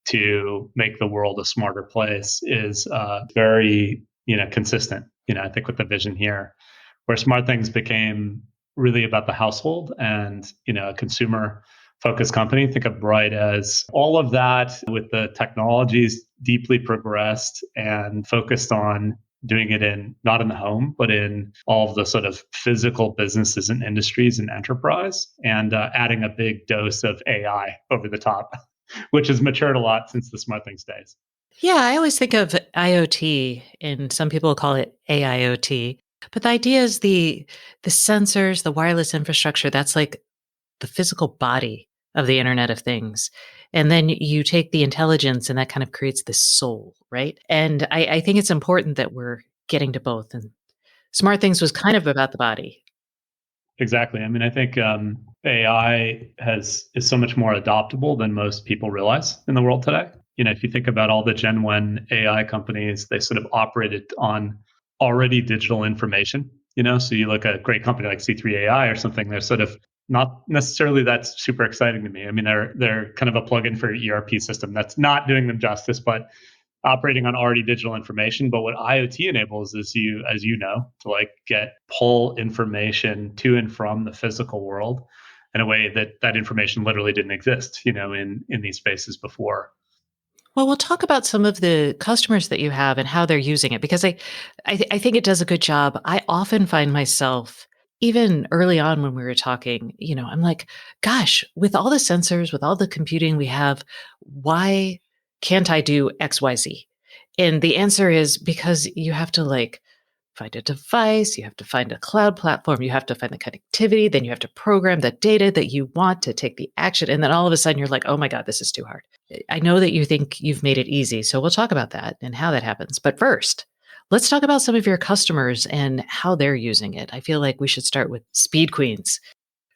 S5: to make the world a smarter place is very, consistent, I think with the vision here, where Smart Things became really about the household and, a consumer focused company. Think of Bright as all of that with the technologies deeply progressed and focused on doing it not in the home, but in all of the sort of physical businesses and industries and enterprise, and adding a big dose of AI over the top, which has matured a lot since the Smart Things days.
S1: Yeah, I always think of IoT, and some people call it AIoT. But the idea is the sensors, the wireless infrastructure, that's like the physical body of the Internet of Things. And then you take the intelligence and that kind of creates this soul, right? And I think it's important that we're getting to both. And Smart Things was kind of about the body.
S5: Exactly. I mean, I think AI is so much more adoptable than most people realize in the world today. If you think about all the Gen 1 AI companies, they sort of operated on already digital information, so you look at a great company like C3 AI or something, they're sort of not necessarily that's super exciting to me. I mean, they're kind of a plugin for an ERP system that's not doing them justice, but operating on already digital information. But what IoT enables is as you know, to pull information to and from the physical world in a way that information literally didn't exist, in these spaces before.
S1: Well, we'll talk about some of the customers that you have and how they're using it, because I think it does a good job. I often find myself, even early on when we were talking, I'm like, gosh, with all the sensors, with all the computing we have, why can't I do X, Y, Z? And the answer is because you have to find a device, you have to find a cloud platform, you have to find the connectivity, then you have to program the data that you want to take the action. And then all of a sudden you're like, oh my God, this is too hard. I know that you think you've made it easy. So we'll talk about that and how that happens. But first, let's talk about some of your customers and how they're using it. I feel like we should start with Speed Queens.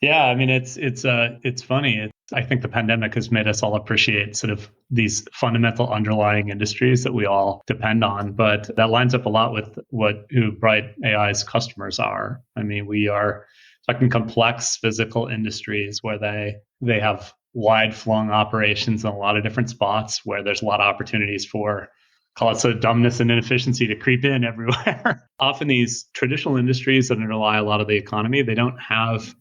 S5: Yeah, I mean, it's funny. I think the pandemic has made us all appreciate sort of these fundamental underlying industries that we all depend on. But that lines up a lot with who Bright AI's customers are. I mean, we are talking complex physical industries where they have wide flung operations in a lot of different spots where there's a lot of opportunities for, call it sort of dumbness and inefficiency, to creep in everywhere. Often these traditional industries that underlie a lot of the economy, they don't have,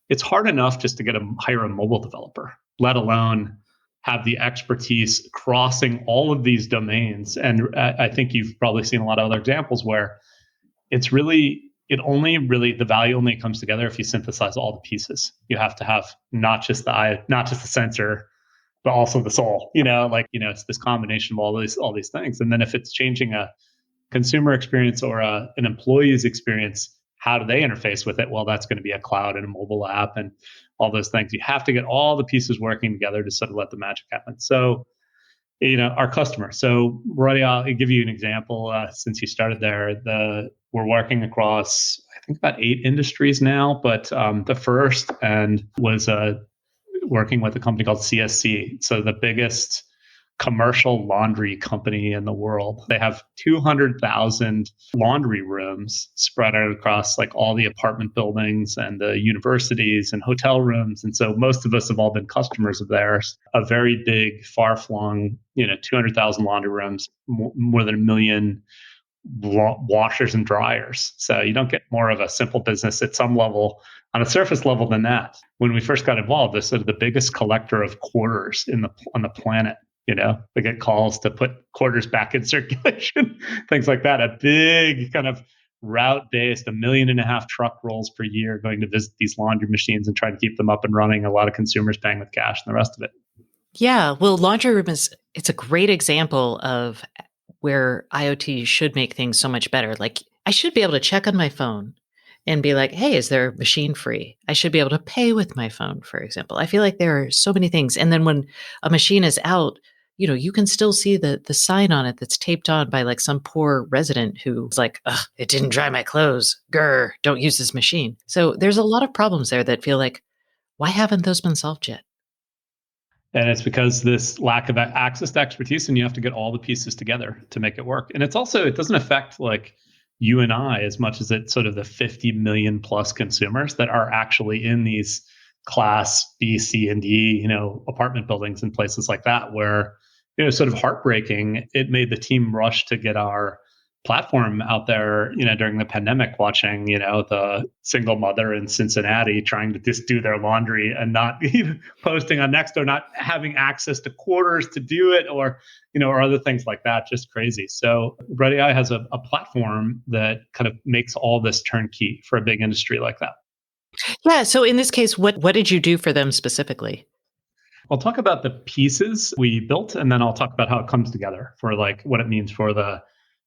S5: it's hard enough just to hire a mobile developer, let alone have the expertise crossing all of these domains. And I think you've probably seen a lot of other examples where the value only comes together if you synthesize all the pieces. You have to have not just the eye, not just the sensor, but also the soul. It's this combination of all these things. And then if it's changing a consumer experience or an employee's experience, how do they interface with it? Well, that's going to be a cloud and a mobile app and all those things. You have to get all the pieces working together to sort of let the magic happen. So Our customer. So, Roddy, I'll give you an example. Since you started there, we're working across, I think, about 8 industries now. But the first was working with a company called CSC. So the biggest commercial laundry company in the world. They have 200,000 laundry rooms spread out across like all the apartment buildings and the universities and hotel rooms. And so most of us have all been customers of theirs. A very big, far-flung, 200,000 laundry rooms, more than 1 million washers and dryers. So you don't get more of a simple business at some level, on a surface level, than that. When we first got involved, they're sort of the biggest collector of quarters on the planet. They get calls to put quarters back in circulation, things like that. A big kind of route-based, 1.5 million truck rolls per year going to visit these laundry machines and try to keep them up and running. A lot of consumers paying with cash and the rest of it.
S1: Yeah, well, laundry room it's a great example of where IoT should make things so much better. Like, I should be able to check on my phone and be like, hey, is there machine free? I should be able to pay with my phone, for example. I feel like there are so many things. And then when a machine is out, you can still see the sign on it that's taped on by like some poor resident who's like, ugh, it didn't dry my clothes. Grr, don't use this machine. So there's a lot of problems there that feel like, why haven't those been solved yet?
S5: And it's because this lack of access to expertise, and you have to get all the pieces together to make it work. And it doesn't affect like you and I as much as it's sort of the 50 million plus consumers that are actually in these class B, C, and D, apartment buildings and places like that, where, sort of heartbreaking. It made the team rush to get our platform out there, during the pandemic, watching, the single mother in Cincinnati trying to just do their laundry and not posting on Nextdoor, not having access to quarters to do it, or other things like that. Just crazy. So Red AI has a platform that kind of makes all this turnkey for a big industry like that.
S1: Yeah. So in this case, what did you do for them specifically?
S5: I'll talk about the pieces we built, and then I'll talk about how it comes together for like what it means for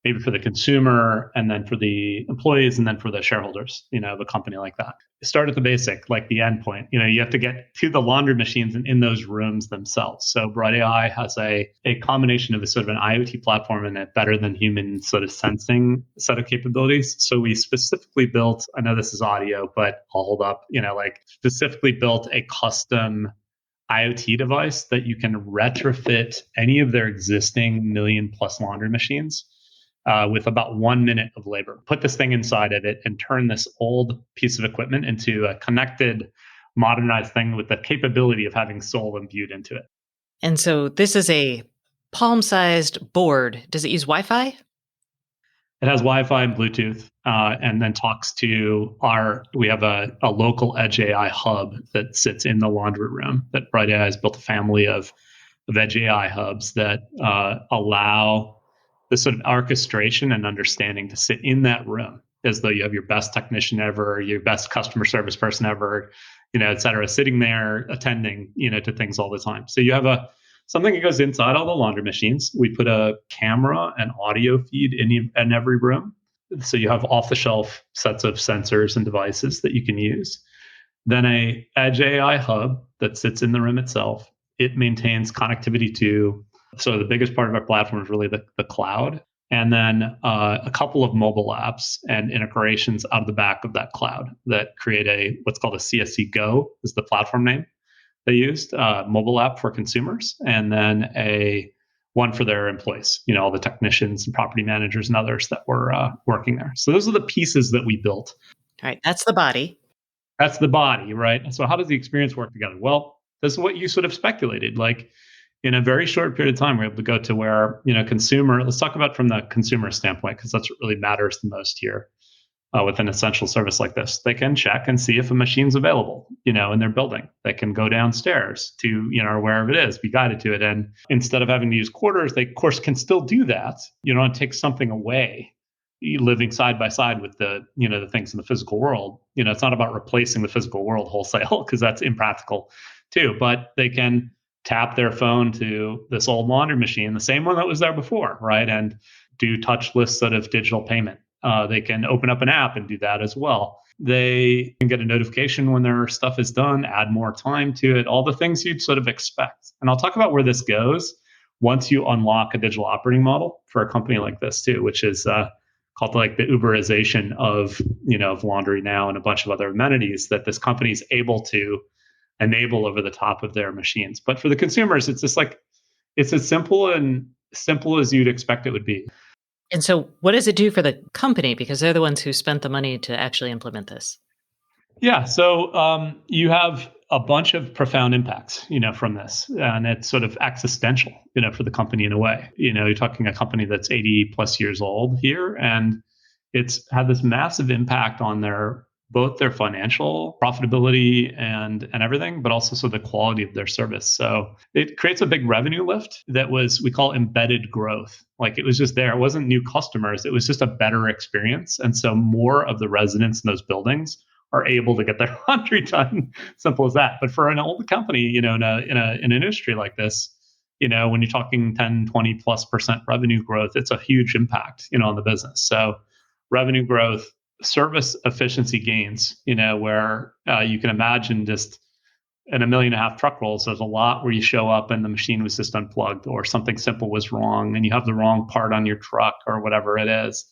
S5: maybe for the consumer, and then for the employees, and then for the shareholders, the company like that. Start at the basic, like the endpoint. You have to get to the laundry machines and in those rooms themselves. So Bright AI has a combination of a sort of an IoT platform and a better than human sort of sensing set of capabilities. So we specifically built, I know this is audio, but I'll hold up, specifically built a custom IoT device that you can retrofit any of their existing 1 million plus laundry machines with about 1 minute of labor. Put this thing inside of it and turn this old piece of equipment into a connected, modernized thing with the capability of having soul imbued into it.
S1: And so this is a palm-sized board. Does it use Wi-Fi?
S5: It has Wi-Fi and Bluetooth, and then talks to we have a local Edge AI hub that sits in the laundry room. That Bright AI has built a family of Edge AI hubs that allow this sort of orchestration and understanding to sit in that room as though you have your best technician ever, your best customer service person ever, et cetera, sitting there attending, to things all the time. So you have something that goes inside all the laundry machines. We put a camera and audio feed in every room. So you have off-the-shelf sets of sensors and devices that you can use. Then a Edge AI hub that sits in the room itself. It maintains connectivity to, so the biggest part of our platform is really the cloud. And then a couple of mobile apps and integrations out of the back of that cloud that create what's called a CSC Go is the platform name. They used mobile app for consumers, and then one for their employees, all the technicians and property managers and others that were working there. So those are the pieces that we built.
S1: All right. That's the body.
S5: That's the body, right? So how does the experience work together? Well, this is what you sort of speculated. Like in a very short period of time, we're able to go to where, let's talk about from the consumer standpoint, because that's what really matters the most here. With an essential service like this, they can check and see if a machine's available, in their building. They can go downstairs to, or wherever it is, be guided to it. And instead of having to use quarters, they, of course, can still do that. You don't take something away, living side by side with the things in the physical world. It's not about replacing the physical world wholesale, because that's impractical too. But they can tap their phone to this old laundry machine, the same one that was there before, right? And do touchless sort of digital payment. They can open up an app and do that as well. They can get a notification when their stuff is done, add more time to it, all the things you'd sort of expect. And I'll talk about where this goes once you unlock a digital operating model for a company like this too, which is called like the Uberization of, of laundry now and a bunch of other amenities that this company is able to enable over the top of their machines. But for the consumers, it's just like, it's as simple as you'd expect it would be.
S1: And so what does it do for the company? Because they're the ones who spent the money to actually implement this.
S5: Yeah. So you have a bunch of profound impacts, from this, and it's sort of existential, for the company in a way. You're talking a company that's 80 plus years old here, and it's had this massive impact on both their financial profitability and everything, but also the quality of their service. So it creates a big revenue lift that we call embedded growth. Like it was just there. It wasn't new customers. It was just a better experience. And so more of the residents in those buildings are able to get their laundry done. Simple as that. But for an old company, in an industry like this, when you're talking 10, 20+% revenue growth, it's a huge impact, on the business. So revenue growth, service efficiency gains, where you can imagine just in 1.5 million truck rolls, there's a lot where you show up and the machine was just unplugged or something simple was wrong and you have the wrong part on your truck or whatever it is.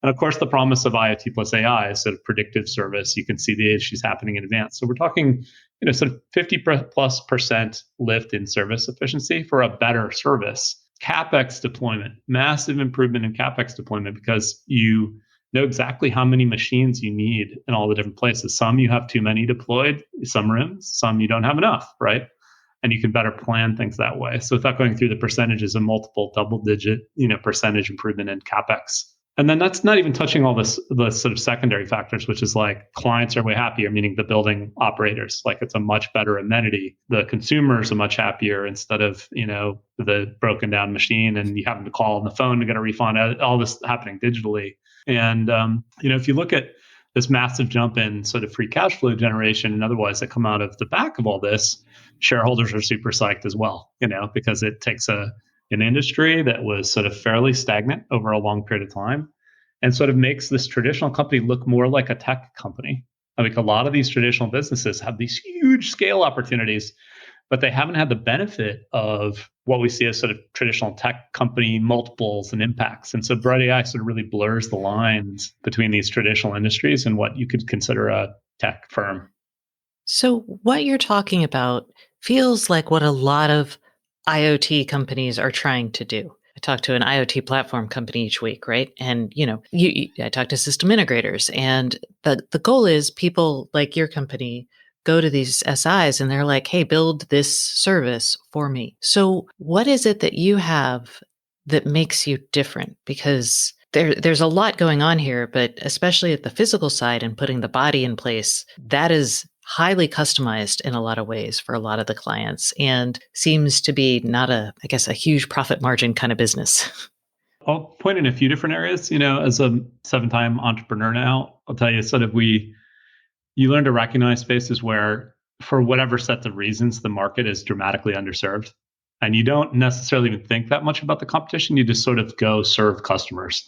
S5: And of course, the promise of IoT plus AI is sort of predictive service. You can see the issues happening in advance. So we're talking, sort of 50+% lift in service efficiency for a better service. CapEx deployment, massive improvement in CapEx deployment because you know exactly how many machines you need in all the different places. Some you have too many deployed, some rooms, some you don't have enough, right? And you can better plan things that way. So without going through the percentages, a multiple double-digit, percentage improvement in CapEx. And then that's not even touching all the sort of secondary factors, which is like clients are way happier, meaning the building operators. Like it's a much better amenity. The consumers are much happier instead of, the broken down machine and you having to call on the phone to get a refund, all this happening digitally. And, if you look at this massive jump in sort of free cash flow generation and otherwise that come out of the back of all this, shareholders are super psyched as well, because it takes an industry that was sort of fairly stagnant over a long period of time and sort of makes this traditional company look more like a tech company. I think a lot of these traditional businesses have these huge scale opportunities, but they haven't had the benefit of what we see as sort of traditional tech company multiples and impacts. And so Bright AI sort of really blurs the lines between these traditional industries and what you could consider a tech firm.
S1: So what you're talking about feels like what a lot of IoT companies are trying to do. I talk to an IoT platform company each week, right? And, I talk to system integrators, and the goal is people like your company go to these SIs and they're like, hey, build this service for me. So what is it that you have that makes you different? Because there's a lot going on here, but especially at the physical side and putting the body in place, that is highly customized in a lot of ways for a lot of the clients and seems to be not a huge profit margin kind of business.
S5: I'll point in a few different areas, as a 7-time entrepreneur now, I'll tell you sort of you learn to recognize spaces where for whatever set of reasons, the market is dramatically underserved. And you don't necessarily even think that much about the competition. You just sort of go serve customers,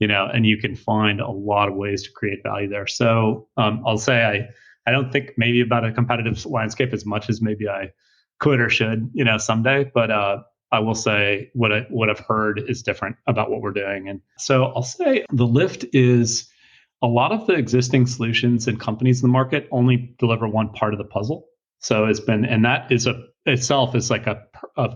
S5: and you can find a lot of ways to create value there. So I'll say I don't think maybe about a competitive landscape as much as maybe I could or should, someday. But I will say what I've heard is different about what we're doing. And so I'll say the lift is a lot of the existing solutions and companies in the market only deliver one part of the puzzle. So and that is itself is like a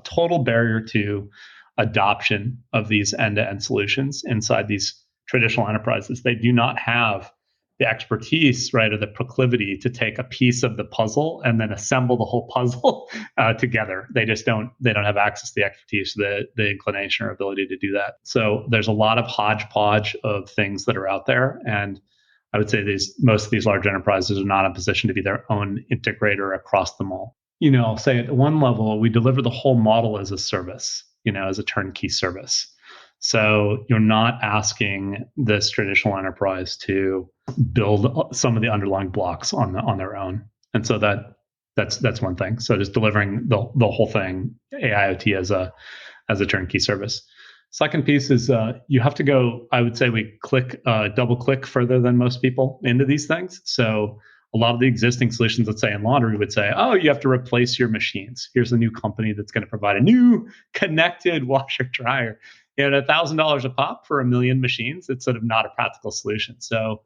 S5: total barrier to adoption of these end-to-end solutions inside these traditional enterprises. They do not have the expertise, right, or the proclivity to take a piece of the puzzle and then assemble the whole puzzle together. They don't have access to the expertise, the inclination or ability to do that. So there's a lot of hodgepodge of things that are out there. And I would say most of these large enterprises are not in a position to be their own integrator across them all. I'll say at one level, we deliver the whole model as a service, as a turnkey service. So you're not asking this traditional enterprise to build some of the underlying blocks on their own. And so that's one thing. So just delivering the whole thing, AIoT as a turnkey service. Second piece is you have to go, I would say we double click further than most people into these things. So a lot of the existing solutions, let's say in laundry, would say, oh, you have to replace your machines. Here's a new company that's going to provide a new connected washer dryer. At $1,000 a pop for 1 million machines, it's sort of not a practical solution. So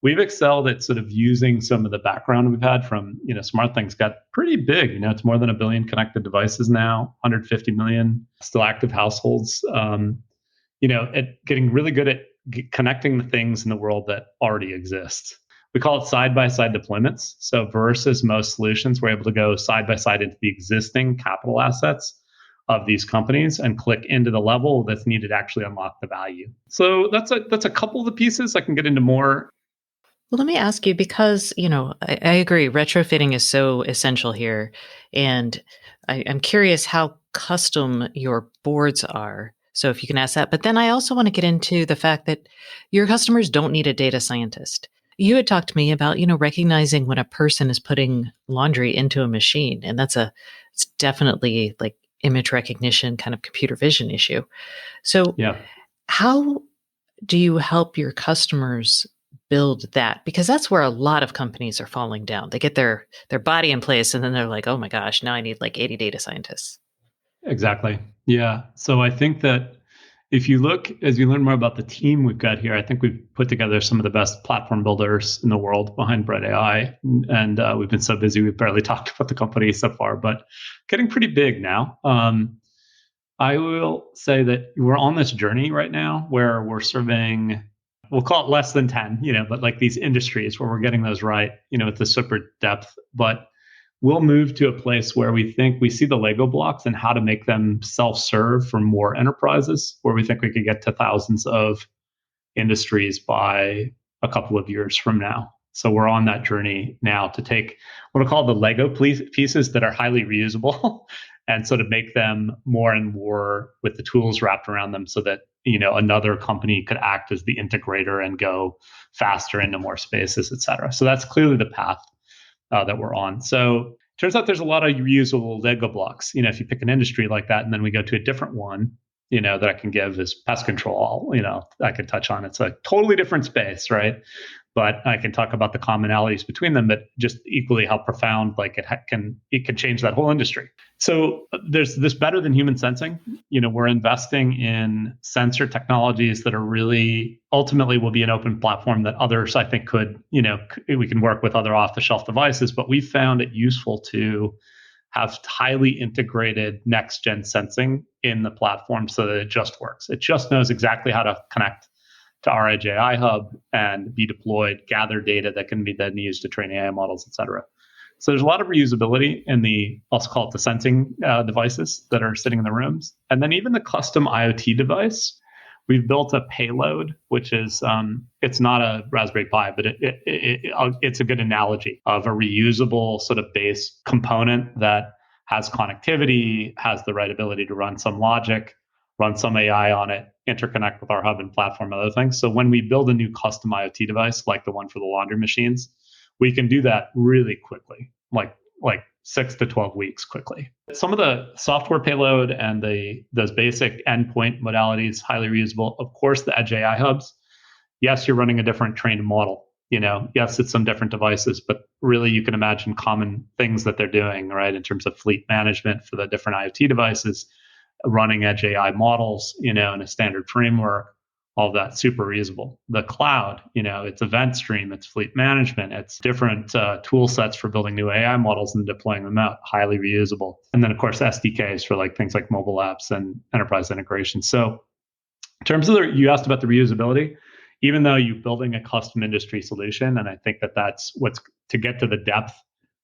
S5: we've excelled at sort of using some of the background we've had from, SmartThings got pretty big. It's more than 1 billion connected devices now, 150 million still active households. At getting really good at connecting the things in the world that already exist. We call it side-by-side deployments. So versus most solutions, we're able to go side-by-side into the existing capital assets of these companies and click into the level that's needed to actually unlock the value. So that's a couple of the pieces. I can get into more.
S1: Well, let me ask you, because, I agree, retrofitting is so essential here. And I'm curious how custom your boards are. So if you can ask that. But then I also want to get into the fact that your customers don't need a data scientist. You had talked to me about, recognizing when a person is putting laundry into a machine. And it's definitely like image recognition, kind of computer vision issue. So how do you help your customers build that? Because that's where a lot of companies are falling down. They get their body in place and then they're like, oh my gosh, now I need like 80 data scientists.
S5: Exactly. Yeah. So I think that if you look, as you learn more about the team we've got here, I think we've put together some of the best platform builders in the world behind Bright AI. And we've been so busy, we've barely talked about the company so far, but getting pretty big now. I will say that we're on this journey right now where we're serving, we'll call it less than 10, but like these industries where we're getting those right, with the super depth. But we'll move to a place where we think we see the Lego blocks and how to make them self-serve for more enterprises, where we think we could get to thousands of industries by a couple of years from now. So we're on that journey now to take what I call the Lego pieces that are highly reusable and sort of make them more and more with the tools wrapped around them so that, another company could act as the integrator and go faster into more spaces, et cetera. So that's clearly the path that we're on. So turns out there's a lot of reusable Lego blocks. If you pick an industry like that, and then we go to a different one, that I can give is pest control. I could touch on. It's a totally different space, right? But I can talk about the commonalities between them, but just equally how profound, like it can change that whole industry. So there's this better than human sensing. We're investing in sensor technologies that are really ultimately will be an open platform that others, I think, could, we can work with other off-the-shelf devices, but we found it useful to have highly integrated next-gen sensing in the platform so that it just works. It just knows exactly how to connect to our Edge AI hub and be deployed, gather data that can be then used to train AI models, et cetera. So there's a lot of reusability in let's call it the sensing devices that are sitting in the rooms. And then even the custom IoT device, we've built a payload, which is, it's not a Raspberry Pi, but it's a good analogy of a reusable sort of base component that has connectivity, has the right ability to run some logic, run some AI on it, interconnect with our hub and platform, other things. So when we build a new custom IoT device, like the one for the laundry machines, we can do that really quickly, like 6 to 12 weeks quickly. Some of the software payload and those basic endpoint modalities, highly reusable. Of course, the Edge AI hubs, yes, you're running a different trained model. Yes, it's some different devices, but really you can imagine common things that they're doing, right? In terms of fleet management for the different IoT devices, running Edge AI models, in a standard framework, all that super reusable. The cloud, it's event stream, it's fleet management, it's different tool sets for building new AI models and deploying them out, highly reusable. And then of course, SDKs for things like mobile apps and enterprise integration. So in terms of you asked about the reusability, even though you're building a custom industry solution, and I think that's what's to get to the depth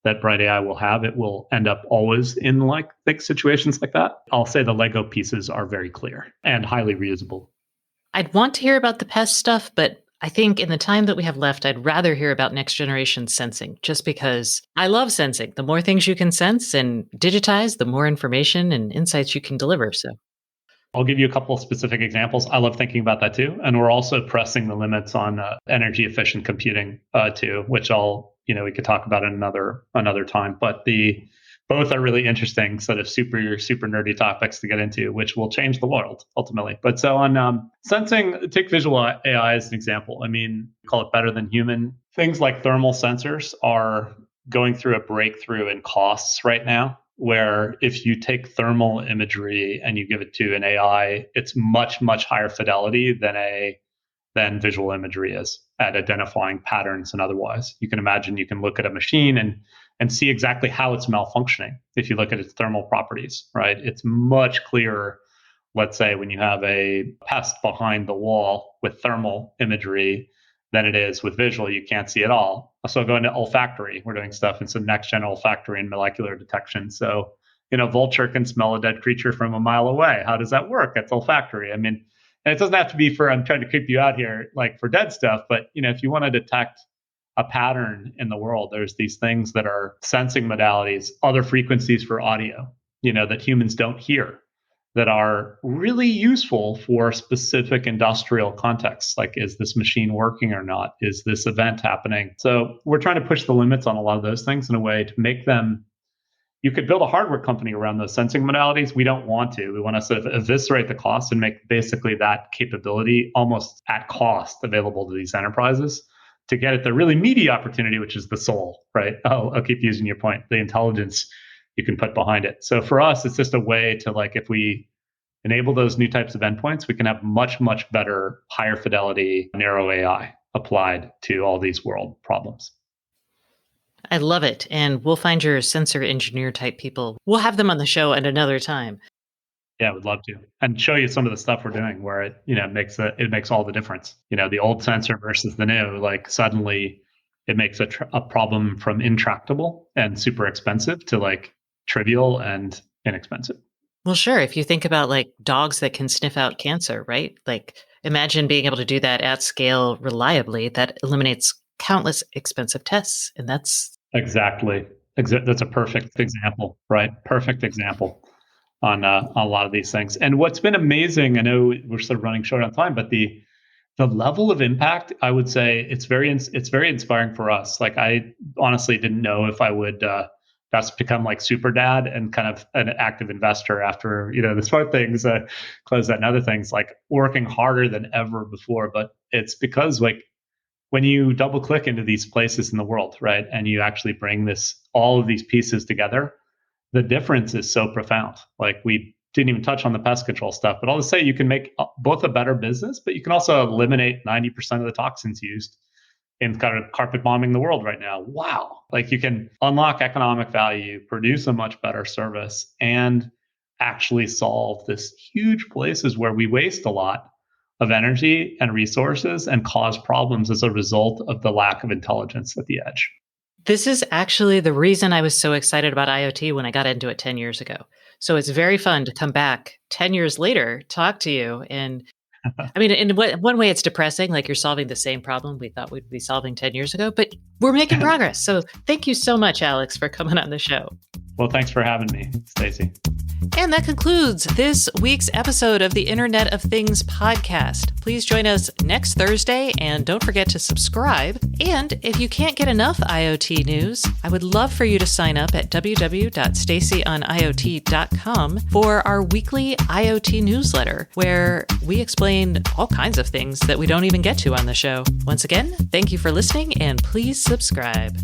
S5: that Bright AI will have, it will end up always in big situations like that. I'll say the Lego pieces are very clear and highly reusable.
S1: I'd want to hear about the pest stuff, but I think in the time that we have left, I'd rather hear about next generation sensing, just because I love sensing. The more things you can sense and digitize, the more information and insights you can deliver. So
S5: I'll give you a couple of specific examples. I love thinking about that too. And we're also pressing the limits on energy efficient computing too, which we could talk about in another time. But both are really interesting, sort of super nerdy topics to get into, which will change the world ultimately. But so on sensing, take visual AI as an example. Call it better than human things like thermal sensors are going through a breakthrough in costs right now, where if you take thermal imagery and you give it to an AI, it's much, much higher fidelity than visual imagery is at identifying patterns and otherwise. You can imagine you can look at a machine and see exactly how it's malfunctioning if you look at its thermal properties, right? It's much clearer, let's say, when you have a pest behind the wall with thermal imagery than it is with visual. You can't see it all. So going to olfactory, we're doing stuff in some next-gen olfactory and molecular detection. So, vulture can smell a dead creature from a mile away. How does that work? That's olfactory. I mean, and it doesn't have to be for, I'm trying to creep you out here, like for dead stuff, but, if you want to detect a pattern in the world, there's these things that are sensing modalities, other frequencies for audio, that humans don't hear, that are really useful for specific industrial contexts. Like, is this machine working or not? Is this event happening? So we're trying to push the limits on a lot of those things in a way to make them, you could build a hardware company around those sensing modalities. We don't want to. We want to sort of eviscerate the cost and make basically that capability almost at cost available to these enterprises to get at the really meaty opportunity, which is the soul, right? I'll keep using your point, the intelligence you can put behind it. So for us, it's just a way to, like, if we enable those new types of endpoints, we can have much, much better, higher fidelity, narrow AI applied to all these world problems.
S1: I love it. And we'll find your sensor engineer type people. We'll have them on the show at another time.
S5: Yeah, I would love to. And show you some of the stuff we're doing where it makes all the difference. The old sensor versus the new, like suddenly it makes a problem from intractable and super expensive to like trivial and inexpensive.
S1: Well, sure. If you think about like dogs that can sniff out cancer, right? Like imagine being able to do that at scale reliably. That eliminates countless expensive tests. And that's
S5: exactly. That's a perfect example, right? Perfect example on a lot of these things. And what's been amazing, I know we're sort of running short on time, but the level of impact, I would say it's very inspiring for us. Like I honestly didn't know if I would just become like super dad and kind of an active investor after, the smart things, close that and other things, like working harder than ever before. But it's because like when you double click into these places in the world, right, and you actually bring all of these pieces together, the difference is so profound. Like we didn't even touch on the pest control stuff, but I'll just say you can make both a better business, but you can also eliminate 90% of the toxins used in kind of carpet bombing the world right now. Wow. Like you can unlock economic value, produce a much better service, and actually solve this huge places where we waste a lot of energy and resources and cause problems as a result of the lack of intelligence at the edge.
S1: This is actually the reason I was so excited about IoT when I got into it 10 years ago. So it's very fun to come back 10 years later, talk to you. And I mean, in one way, it's depressing. Like you're solving the same problem we thought we'd be solving 10 years ago, but we're making progress. So thank you so much, Alex, for coming on the show.
S5: Well, thanks for having me, Stacey.
S1: And that concludes this week's episode of the Internet of Things podcast. Please join us next Thursday and don't forget to subscribe. And if you can't get enough IoT news, I would love for you to sign up at www.staceyoniot.com for our weekly IoT newsletter, where we explain all kinds of things that we don't even get to on the show. Once again, thank you for listening and please subscribe.